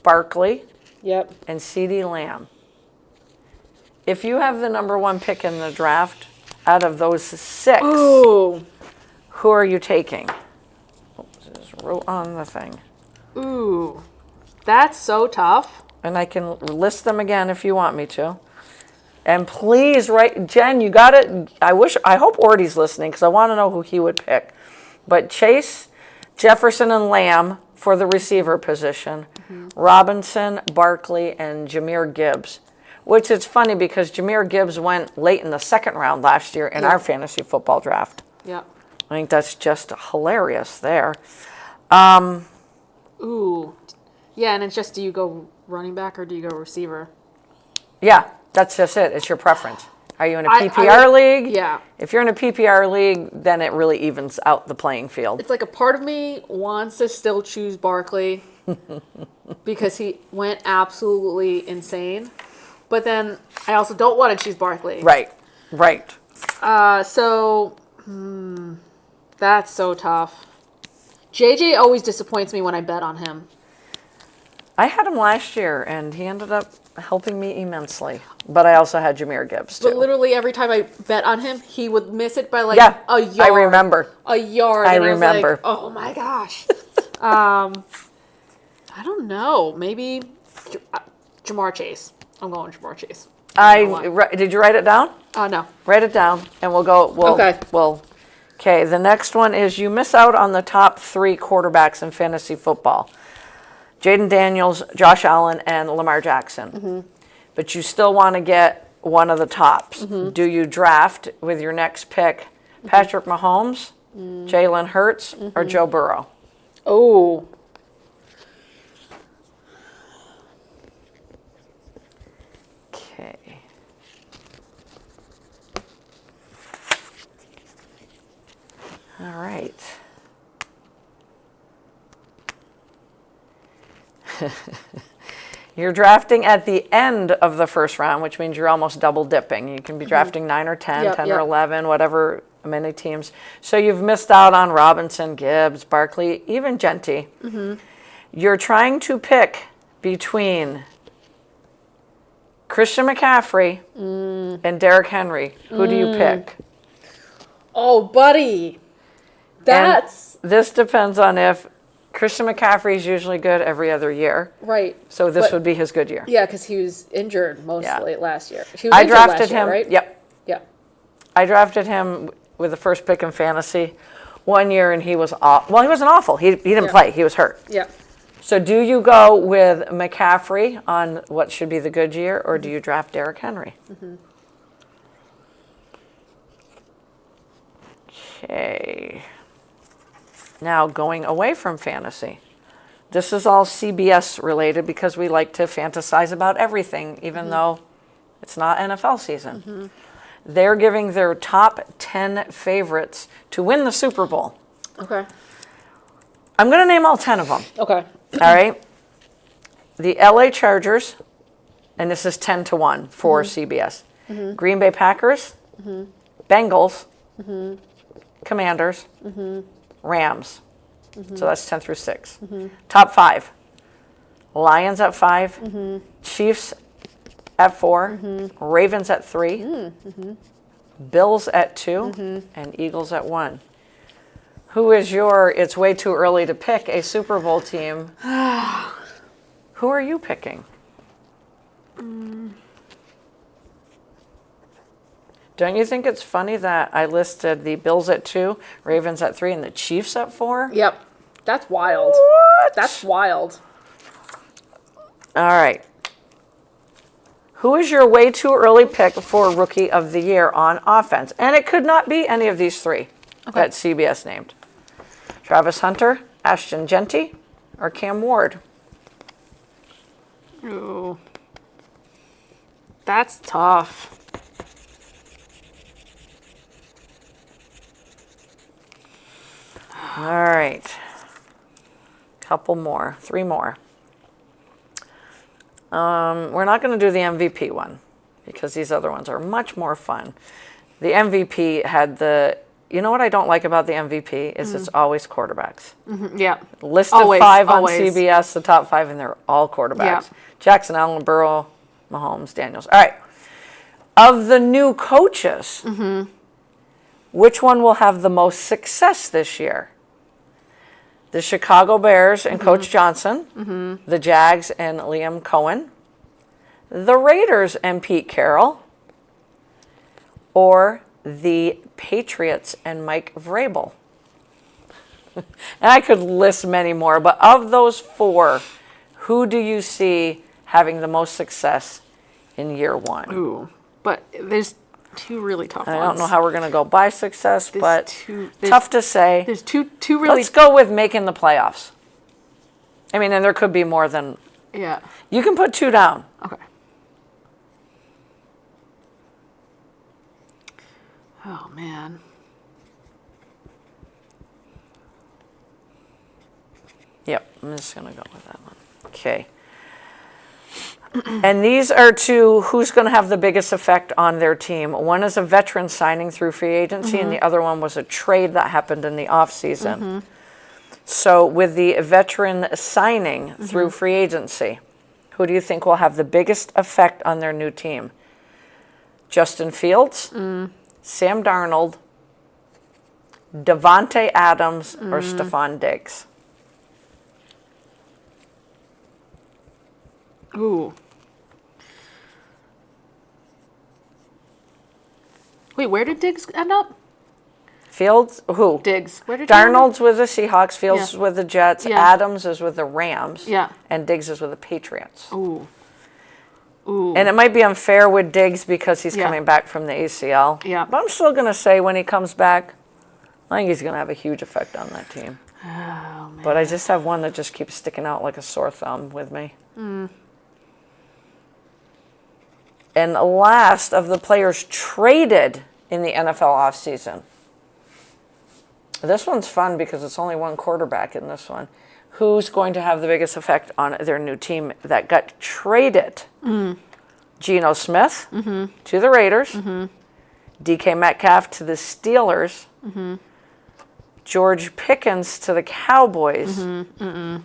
Barkley, Yep. and CeeDee Lamb. If you have the number 1 pick in the draft out of those 6, Ooh. who are you taking? Just wrote on the thing. Ooh. That's so tough. And I can list them again if you want me to. And please write, Jen, you got it. I hope Ordy's listening because I want to know who he would pick. But Chase, Jefferson, and Lamb for the receiver position. Robinson, Barkley, and Jahmyr Gibbs. Which is funny because Jahmyr Gibbs went late in the 2nd round last year in our fantasy football draft. Yep. I think that's just hilarious there. Ooh. Yeah, and it's just, do you go running back or do you go receiver? Yeah, that's just it. It's your preference. Are you in a PPR league? Yeah. If you're in a PPR league, then it really evens out the playing field. It's like a part of me wants to still choose Barkley because he went absolutely insane. But then I also don't want to choose Barkley. Right. So that's so tough. JJ always disappoints me when I bet on him. I had him last year, and he ended up helping me immensely. But I also had Jahmyr Gibbs, too. But literally every time I bet on him, he would miss it by a yard. I remember. A yard. I and remember. I was like, oh, my gosh. I don't know. Maybe Jamar Chase. I'm going Jamar Chase. Did you write it down? No. Write it down, and we'll go. Okay, the next one is you miss out on the top 3 quarterbacks in fantasy football. Jaden Daniels, Josh Allen, and Lamar Jackson. But you still want to get one of the tops. Do you draft with your next pick Patrick Mahomes, Jalen Hurts, or Joe Burrow? Oh. Okay. All right. You're drafting at the end of the first round, which means you're almost double dipping. You can be drafting 9 or 10, 10 or 11, whatever, many teams. So you've missed out on Robinson, Gibbs, Barkley, even Genty. You're trying to pick between Christian McCaffrey and Derrick Henry. Who do you pick? Oh, buddy. This depends on if Christian McCaffrey is usually good every other year. Right. So this would be his good year. Yeah, because he was injured mostly last year. I drafted him, right? Yep. Yeah. I drafted him with the first pick in fantasy one year, and he was awful. Well, he wasn't awful. He didn't play. He was hurt. Yeah. So do you go with McCaffrey on what should be the good year, or do you draft Derrick Henry? Okay. Now going away from fantasy. This is all CBS related because we like to fantasize about everything, even though it's not NFL season. They're giving their top 10 favorites to win the Super Bowl. Okay. I'm going to name all 10 of them. Okay. All right. The LA Chargers, and this is 10-1 for CBS. Green Bay Packers, Bengals, Commanders, Rams. So that's 10 through 6. Top 5. Lions at 5, Chiefs at 4, Ravens at 3, Bills at 2, and Eagles at 1. Who is your, it's way too early to pick a Super Bowl team. Who are you picking? Don't you think it's funny that I listed the Bills at 2, Ravens at 3, and the Chiefs at 4? Yep. That's wild. What? That's wild. All right. Who is your way too early pick for Rookie of the Year on offense? And it could not be any of these three that CBS named. Travis Hunter, Ashton Genty, or Cam Ward? Ooh. That's tough. All right. Couple more. 3 more. We're not going to do the MVP one because these other ones are much more fun. The MVP had the... You know what I don't like about the MVP is it's always quarterbacks. Yeah. List Always, of 5 on always. CBS, the top 5, and they're all quarterbacks. Yeah. Jackson, Allen, Burrow, Mahomes, Daniels. All right. Of the new coaches, which one will have the most success this year? The Chicago Bears and Coach Johnson, the Jags and Liam Cohen, the Raiders and Pete Carroll, or the Patriots and Mike Vrabel. And I could list many more, but of those 4, who do you see having the most success in year 1? Ooh. But there's 2 really tough ones. I don't know how we're going to go by success, but there's tough to say. There's two really... Let's go with making the playoffs. I mean, and there could be more than... Yeah. You can put 2 down. Okay. Oh, man. Yep, I'm just going to go with that one. Okay. And these are 2 who's going to have the biggest effect on their team. One is a veteran signing through free agency, and the other one was a trade that happened in the offseason. So with the veteran signing through free agency, who do you think will have the biggest effect on their new team? Justin Fields, Sam Darnold, Devontae Adams, or Stephon Diggs? Ooh. Wait, where did Diggs end up? Fields, who? Diggs. Where did he end up? Darnold's with the Seahawks, Fields is with the Jets, Yeah. Adams is with the Rams, Yeah. and Diggs is with the Patriots. Ooh. Ooh. And it might be unfair with Diggs because he's Yeah. coming back from the ACL. Yeah. But I'm still going to say when he comes back, I think he's going to have a huge effect on that team. Oh, man. But I just have one that just keeps sticking out like a sore thumb with me. And last of the players traded in the NFL offseason. This one's fun because it's only one quarterback in this one. Who's going to have the biggest effect on their new team that got traded? Geno Smith to the Raiders. DK Metcalf to the Steelers. George Pickens to the Cowboys. And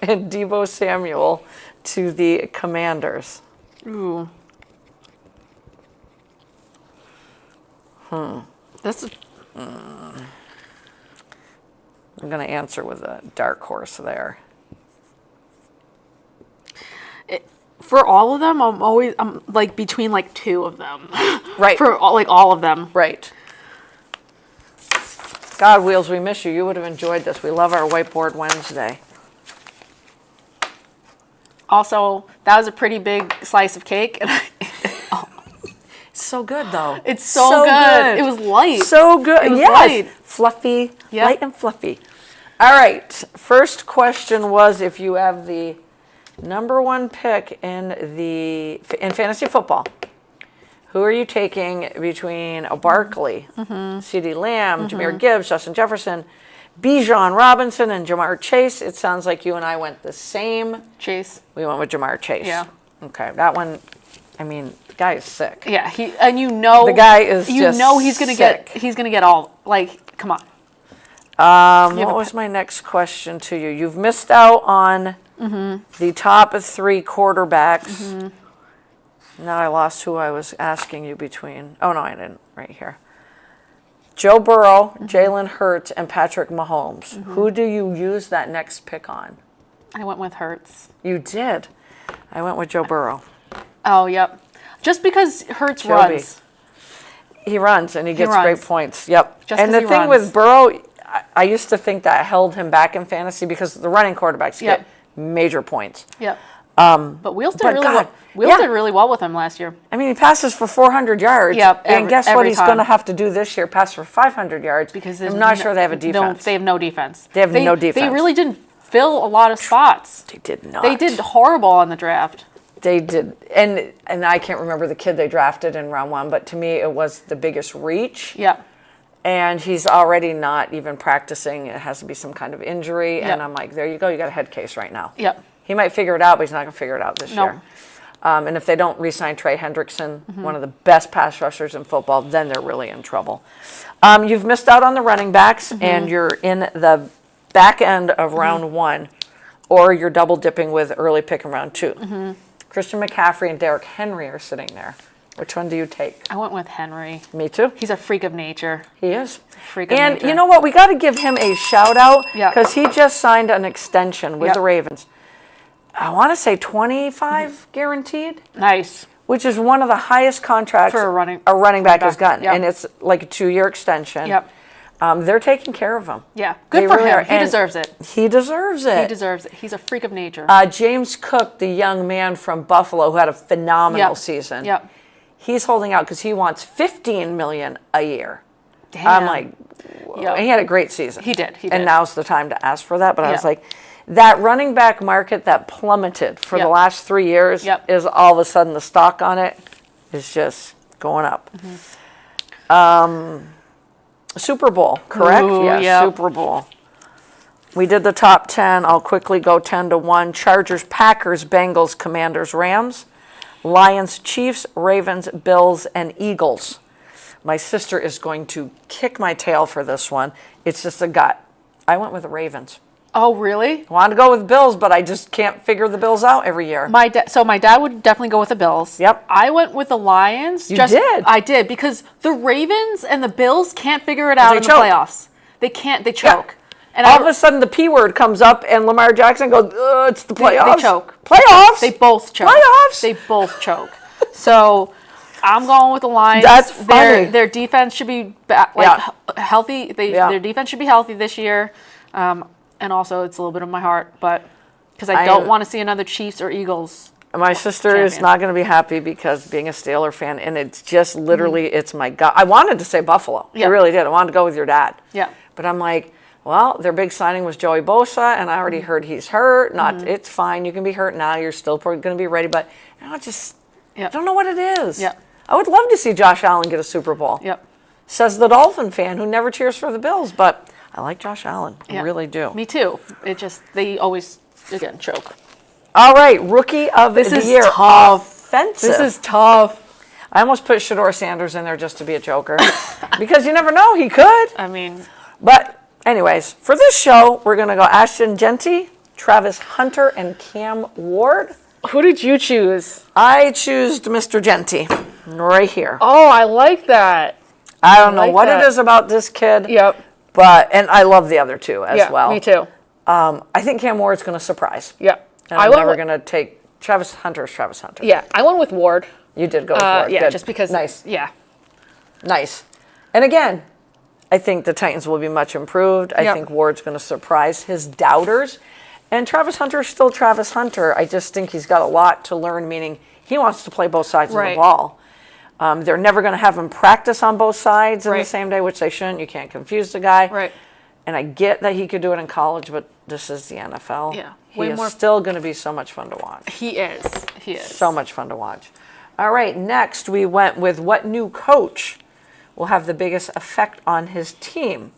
Deebo Samuel to the Commanders. Ooh. That's I'm going to answer with a dark horse there. for all of them. I'm like between like 2 of them. Right. For all of them. Right. God, Wheels, we miss you. You would have enjoyed this. We love our Whiteboard Wednesday. Also, that was a pretty big slice of cake. And So good, though. it's so good. It was light. So good. It was yes. light. Fluffy. Yep. Light and fluffy. All right. First question was if you have the number one pick in fantasy football, who are you taking between Barkley, CeeDee Lamb, Jahmyr Gibbs, Justin Jefferson, Bijan Robinson, and Jamar Chase? It sounds like you and I went the same. Chase. We went with Jamar Chase. Yeah. Okay. That one, I mean, the guy is sick. Yeah, the guy is just he's gonna get all, like, come on. What was my next question to you? You've missed out on the top 3 quarterbacks. Now I lost who I was asking you between. Oh, no, I didn't. Right here. Joe Burrow, Jalen Hurts, and Patrick Mahomes. Who do you use that next pick on? I went with Hurts. You did. I went with Joe Burrow. Oh, yep. Just because Hurts runs. He runs, and he gets great points. Yep. Just and the thing with Burrow, I used to think that held him back in fantasy because the running quarterbacks get major points. Yep. But Wheels did really well. Wheels did really well with him last year. I mean, he passes for 400 yards. Yep. And guess what he's going to have to do this year? Pass for 500 yards. Because I'm not sure they have a defense. They have no defense. They have no defense. They really didn't fill a lot of spots. They did not. They did horrible on the draft. They did. And I can't remember the kid they drafted in round 1, but to me it was the biggest reach. Yeah. And he's already not even practicing. It has to be some kind of injury. Yep. And I'm like, there you go. You got a head case right now. Yep. He might figure it out, but he's not going to figure it out this year. And if they don't re-sign Trey Hendrickson, one of the best pass rushers in football, then they're really in trouble. You've missed out on the running backs, and you're in the back end of round 1, or you're double dipping with early pick in round 2. Christian McCaffrey and Derrick Henry are sitting there. Which one do you take? I went with Henry. Me too. He's a freak of nature. He is. Freak of nature. And you know what? We got to give him a shout out Yep. because he just signed an extension with Yep. the Ravens. I want to say 25 guaranteed, Nice. which is one of the highest contracts For a running back has gotten. Yep. And it's like a 2-year extension. Yep. They're taking care of him. Yeah. Good They for really him. are. He And deserves it. He deserves it. He deserves it. He's a freak of nature. James Cook, the young man from Buffalo who had a phenomenal season. Yep. He's holding out because he wants $15 million a year. Damn. I'm like, whoa. Yep. And he had a great season. He did. And now's the time to ask for that. But I was Yeah. like, that running back market that plummeted for the Yep. last 3 years Yep. is all of a sudden the stock on it is just going up. Super Bowl, correct? Ooh, Yeah, yep. Super Bowl. We did the top 10. I'll quickly go 10-1. Chargers, Packers, Bengals, Commanders, Rams. Lions, Chiefs, Ravens, Bills, and Eagles. My sister is going to kick my tail for this one. It's just a gut. I went with the Ravens. Oh, really? I wanted to go with Bills, but I just can't figure the Bills out every year. So my dad would definitely go with the Bills. Yep. I went with the Lions. You did? I did, because the Ravens and the Bills can't figure it out in the choke. playoffs. They can't. They choke. And all of a sudden, the P word comes up, and Lamar Jackson goes, it's the playoffs. They choke. Playoffs? They both choke. Playoffs? They both choke. So I'm going with the Lions. That's funny. Their defense should be healthy. Their defense should be healthy this year. And also, it's a little bit of my heart, but because I don't want to see another Chiefs or Eagles. My sister is not going to be happy because being a Steeler fan, and it's just literally, it's my God. I wanted to say Buffalo. Yeah. I really did. I wanted to go with your dad. Yeah. But I'm like, well, their big signing was Joey Bosa, and I already heard he's hurt. It's fine. You can be hurt now. You're still going to be ready. But I don't know what it is. Yeah. I would love to see Josh Allen get a Super Bowl. Yep. Says the Dolphin fan who never cheers for the Bills, but I like Josh Allen. I really do. Me too. They always, again, choke. All right, Rookie of the Year. Tough. Offensive. This is tough. I almost put Shador Sanders in there just to be a joker because you never know, he could. I mean. But anyways, for this show, we're going to go Ashton Genty, Travis Hunter, and Cam Ward. Who did you choose? I choose Mr. Genty right here. Oh, I like that. I don't know what it is about this kid. Yep. And I love the other two as well. Me too. I think Cam Ward's going to surprise. Yep. And I'm never going to take Travis Hunter. Yeah, I went with Ward. You did go with Ward. Yeah, good. just because. Nice. Yeah. Nice. And again, I think the Titans will be much improved. I think Ward's going to surprise his doubters. And Travis Hunter is still Travis Hunter. I just think he's got a lot to learn, meaning he wants to play both sides of the ball. They're never going to have him practice on both sides in the same day, which they shouldn't. You can't confuse the guy. Right. And I get that he could do it in college, but this is the NFL. Yeah. He is still going to be so much fun to watch. He is. He is. So much fun to watch. All right, next we went with what new coach will have the biggest effect on his team.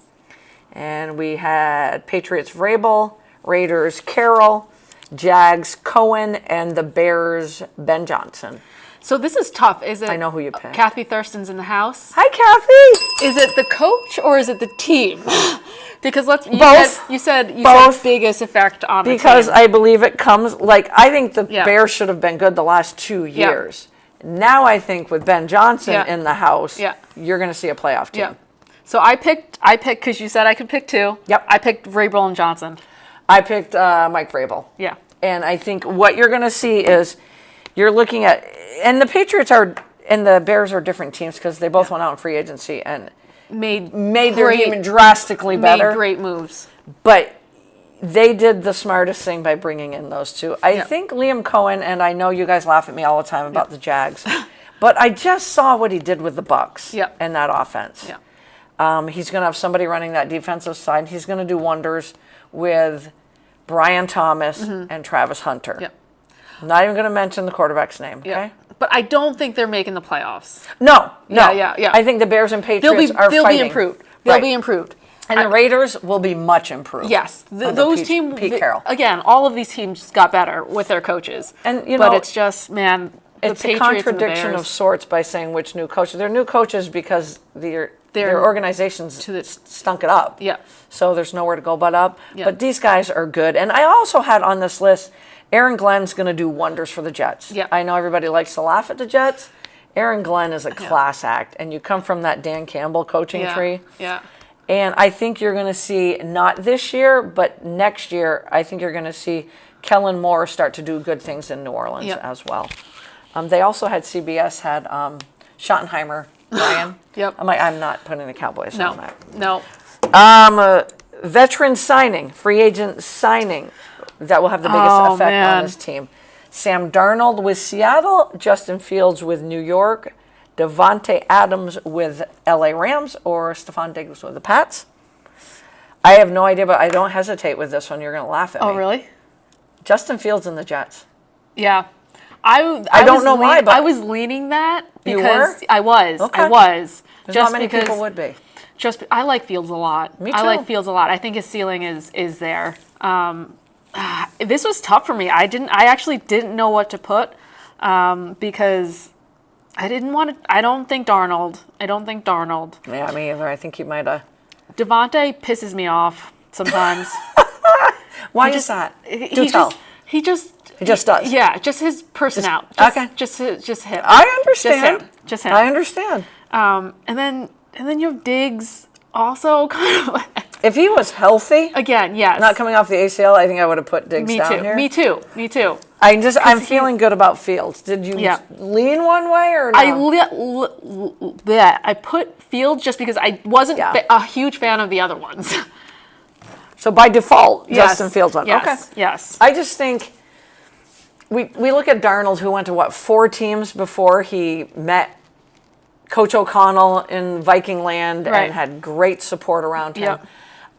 And we had Patriots Vrabel, Raiders Carroll, Jags Cohen, and the Bears Ben Johnson. So this is tough. Is it? I know who you picked. Kathy Thurston's in the house. Hi, Kathy. Is it the coach or is it the team? Because you said biggest effect on the team. Because I believe it comes, I think the Bears should have been good the last 2 years. Now I think with Ben Johnson in the house, you're going to see a playoff team. Yeah. So I picked because you said I could pick two. Yep. I picked Vrabel and Johnson. I picked Mike Vrabel. Yeah. And I think what you're going to see is you're looking at, and the Patriots and the Bears are different teams because they both went out in free agency and made their team drastically better. Made great moves. But they did the smartest thing by bringing in those two. I think Liam Cohen, and I know you guys laugh at me all the time about the Jags, but I just saw what he did with the Bucs and that offense. Yeah. He's going to have somebody running that defensive side. He's going to do wonders with Brian Thomas and Travis Hunter. Yep. I'm not even going to mention the quarterback's name, okay? Yep. But I don't think they're making the playoffs. No. Yeah. I think the Bears and Patriots are they'll fighting. Be improved. They'll be improved. And the Raiders will be much improved. Yes. Those teams, Pete Carroll. Again, all of these teams got better with their coaches. And, but it's just, man, it's the a contradiction of sorts by saying which new coaches. They're new coaches because their organizations stunk it up. Yeah. So there's nowhere to go but up. Yeah. But these guys are good. And I also had on this list, Aaron Glenn's going to do wonders for the Jets. Yeah. I know everybody likes to laugh at the Jets. Aaron Glenn is a class act. And you come from that Dan Campbell coaching tree. Yeah. And I think you're going to see, not this year, but next year, I think you're going to see Kellen Moore start to do good things in New Orleans as well. They also had CBS had Schottenheimer, Ryan. Yep. I'm not putting the Cowboys on that. No. Veteran signing, free agent signing, that will have the biggest effect on this team. Sam Darnold with Seattle, Justin Fields with New York, Devontae Adams with LA Rams, or Stephon Diggs with the Pats. I have no idea, but I don't hesitate with this one. You're going to laugh at me. Oh, really? Justin Fields and the Jets. Yeah. I don't know why, but I was leaning that because you were? I was. Okay. I was. Just not many people would be. I like Fields a lot. Me too. I like Fields a lot. I think his ceiling is there. This was tough for me. I actually didn't know what to put because I didn't want to. I don't think Darnold. Yeah, me either. I think he might have. Devontae pisses me off sometimes. Why is that? Do tell. He just does. Yeah, just his personality. Okay. Just him. I understand. Just him. I understand. And then you have Diggs also kind of. If he was healthy, again, yes, not coming off the ACL, I think I would have put Diggs down here. Me too. I'm feeling good about Fields. Did you lean one way or no? I put Fields just because I wasn't a huge fan of the other ones. So by default, Justin Fields won. Yes, okay. Yes. I just think we look at Darnold, who went to 4 teams before he met Coach O'Connell in Viking land and had great support around him. Yep.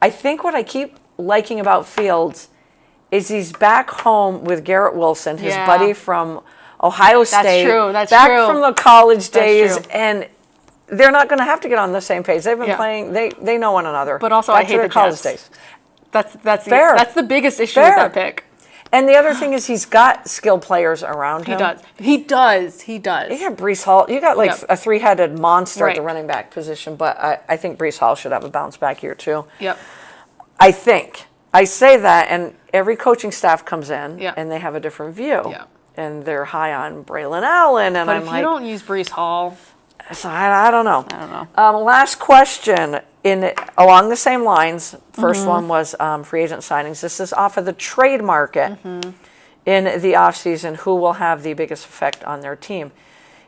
I think what I keep liking about Fields is he's back home with Garrett Wilson, his buddy from Ohio State. That's true. Back from the college days, and they're not going to have to get on the same page. They've been playing. They know one another. But also, back I hate the college Jets. days. That's fair. That's the biggest issue with that pick. And the other thing is he's got skilled players around him. He does. You got Breece Hall. You got a 3-headed monster at the running back position, but I think Breece Hall should have a bounce back year too. Yep. I think. I say that, and every coaching staff comes in, and they have a different view. Yep. And they're high on Braylon Allen, and but I'm if like, you don't use Breece Hall, so I don't know. Last question along the same lines. First one was free agent signings. This is off of the trade market in the offseason. Who will have the biggest effect on their team?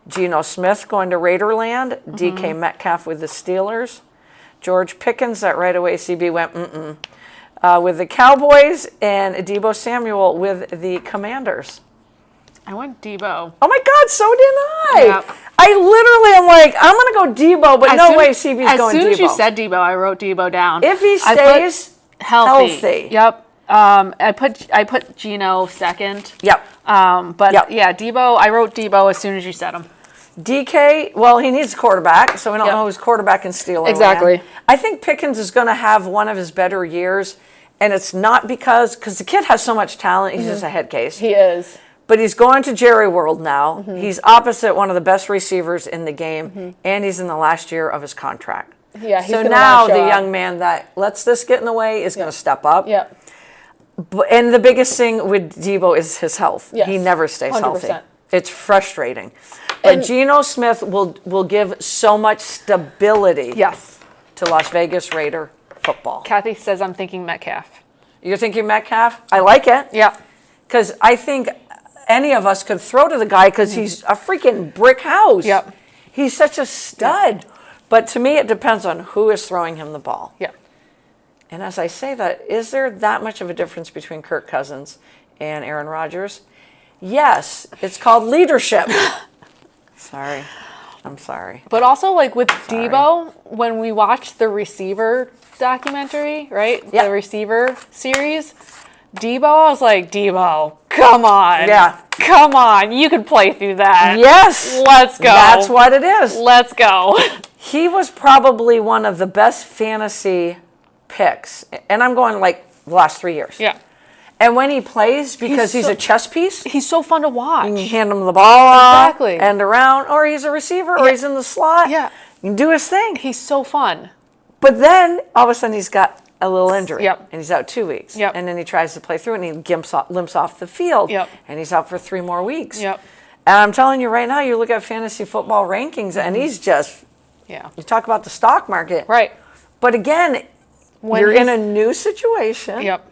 Geno Smith going to Raiderland. DK Metcalf with the Steelers. George Pickens, that right away CB went, with the Cowboys and Deebo Samuel with the Commanders. I went Deebo. Oh my God, so did I. Yep. I literally am like, I'm going to go Deebo, but no way CB's going Deebo. As soon as you said Deebo, I wrote Deebo down. If he stays healthy. Yep. I put Geno second. Yep. Yeah, Deebo, I wrote Deebo as soon as you said him. DK, well, he needs a quarterback, so we don't know who's quarterback in stealing. Exactly. I think Pickens is going to have one of his better years, and it's not because the kid has so much talent, he's just a head case. He is. But he's going to Jerry World now. He's opposite one of the best receivers in the game, and he's in the last year of his contract. Yeah, he's so now the young man that lets this get in the way is going to step up. Yeah. And the biggest thing with Deebo is his health. Yes. He never stays 100%. healthy. It's frustrating. But Geno Smith will give so much stability to Las Vegas Raider football. Kathy says I'm thinking Metcalf. You're thinking Metcalf? I like it. Yeah. Because I think any of us could throw to the guy because he's a freaking brick house. Yep. He's such a stud. Yep. But to me, it depends on who is throwing him the ball. Yeah. And as I say that, is there that much of a difference between Kirk Cousins and Aaron Rodgers? Yes. It's called leadership. Sorry. I'm sorry. But also, like with Deebo, when we watched the receiver documentary, right? Yep. The receiver series, Deebo, I was like, Deebo, come on. Yeah. Come on. You can play through that. Yes. Let's go. That's what it is. Let's go. He was probably one of the best fantasy picks. And I'm going like the last 3 years. Yeah. And when he plays, because he's a chess piece, he's so fun to watch. you can hand him the ball exactly. End around, or he's a receiver, or he's in the slot. Yeah. You can do his thing. He's so fun. But then, all of a sudden, he's got a little injury. Yep. And he's out 2 weeks. Yep. And then he tries to play through it, and he limps off the field. Yep. And he's out for 3 more weeks. Yep. And I'm telling you right now, you look at fantasy football rankings, and he's just, you talk about the stock market. Right. But again, you're in a new situation. Yep.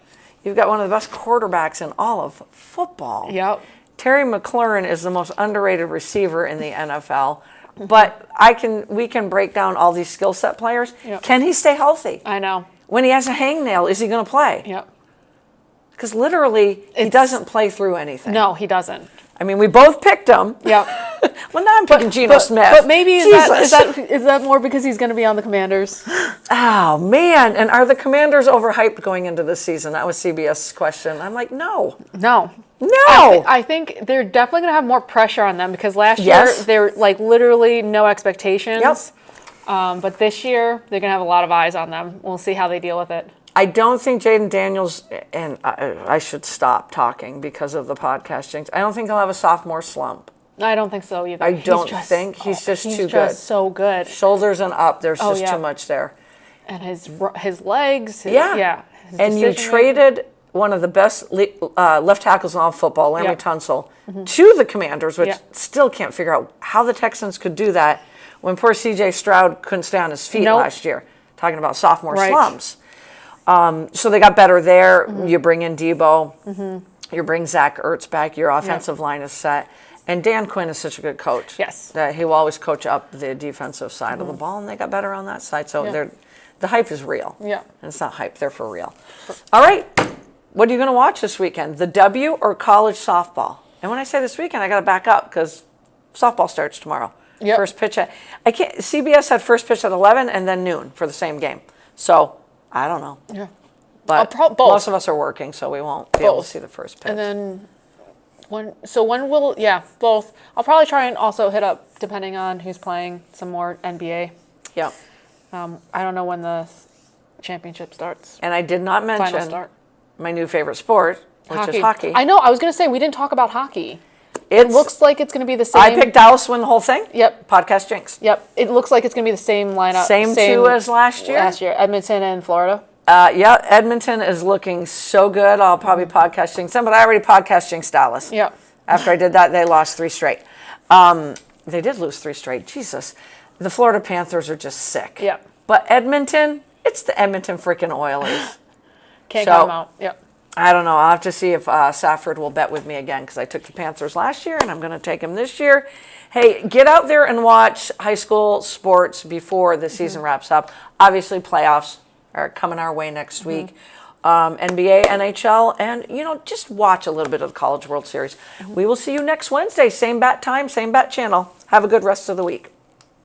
You've got one of the best quarterbacks in all of football. Yep. Terry McLaurin is the most underrated receiver in the NFL. But we can break down all these skill set players. Yep. Can he stay healthy? I know. When he has a hangnail, is he going to play? Yep. Because literally, he doesn't play through anything. No, he doesn't. I mean, we both picked him. Yep. Well, now I'm picking Geno Smith. But maybe is that more because he's going to be on the Commanders? Oh, man. And are the Commanders overhyped going into this season? That was CBS's question. I'm like, no. No. No. I think they're definitely going to have more pressure on them because last year they were like literally no expectations. Yep. But this year they're going to have a lot of eyes on them. We'll see how they deal with it. I don't think Jaden Daniels, and I should stop talking because of the podcast jinx. I don't think he'll have a sophomore slump. I don't think so either. He's just too good. He's just so good. Shoulders and up. There's just too much there. And his legs. His and you traded one of the best left tackles in all football, Larry Tunsil, to the Commanders, which still can't figure out how the Texans could do that when poor C.J. Stroud couldn't stay on his feet last year. Talking about sophomore slumps. So they got better there. You bring in Deebo. You bring Zach Ertz back. Your offensive line is set. And Dan Quinn is such a good coach. Yes. That he will always coach up the defensive side of the ball, and they got better on that side. So the hype is real. Yeah. And it's not hype. They're for real. All right. What are you going to watch this weekend? The W or college softball? And when I say this weekend, I got to back up because softball starts tomorrow. Yep. First pitch CBS had first pitch at 11 and then noon for the same game. So I don't know. Yeah. But both. Most of us are working, so we won't be able to see the first pitch. And then both. I'll probably try and also hit up, depending on who's playing, some more NBA. Yeah. I don't know when the championship starts. And I did not mention my new favorite sport, which is hockey. I know. I was going to say, we didn't talk about hockey. It looks like it's going to be the same. I picked Dallas to win the whole thing. Yep. Podcast jinx. Yep. It looks like it's going to be the same lineup. Same two as last year? Last year. Edmonton and Florida. Edmonton is looking so good. I'll probably podcast jinx them, but I already podcast jinxed Dallas. Yep. After I did that, they lost 3 straight. They did lose 3 straight. Jesus. The Florida Panthers are just sick. Yep. But Edmonton, it's the Edmonton freaking Oilers. Can't count them out. Yep. I don't know. I'll have to see if Safford will bet with me again because I took the Panthers last year and I'm going to take them this year. Hey, get out there and watch high school sports before the season wraps up. Obviously, playoffs are coming our way next week. NBA, NHL, and, just watch a little bit of the College World Series. We will see you next Wednesday. Same bat time, same bat channel. Have a good rest of the week.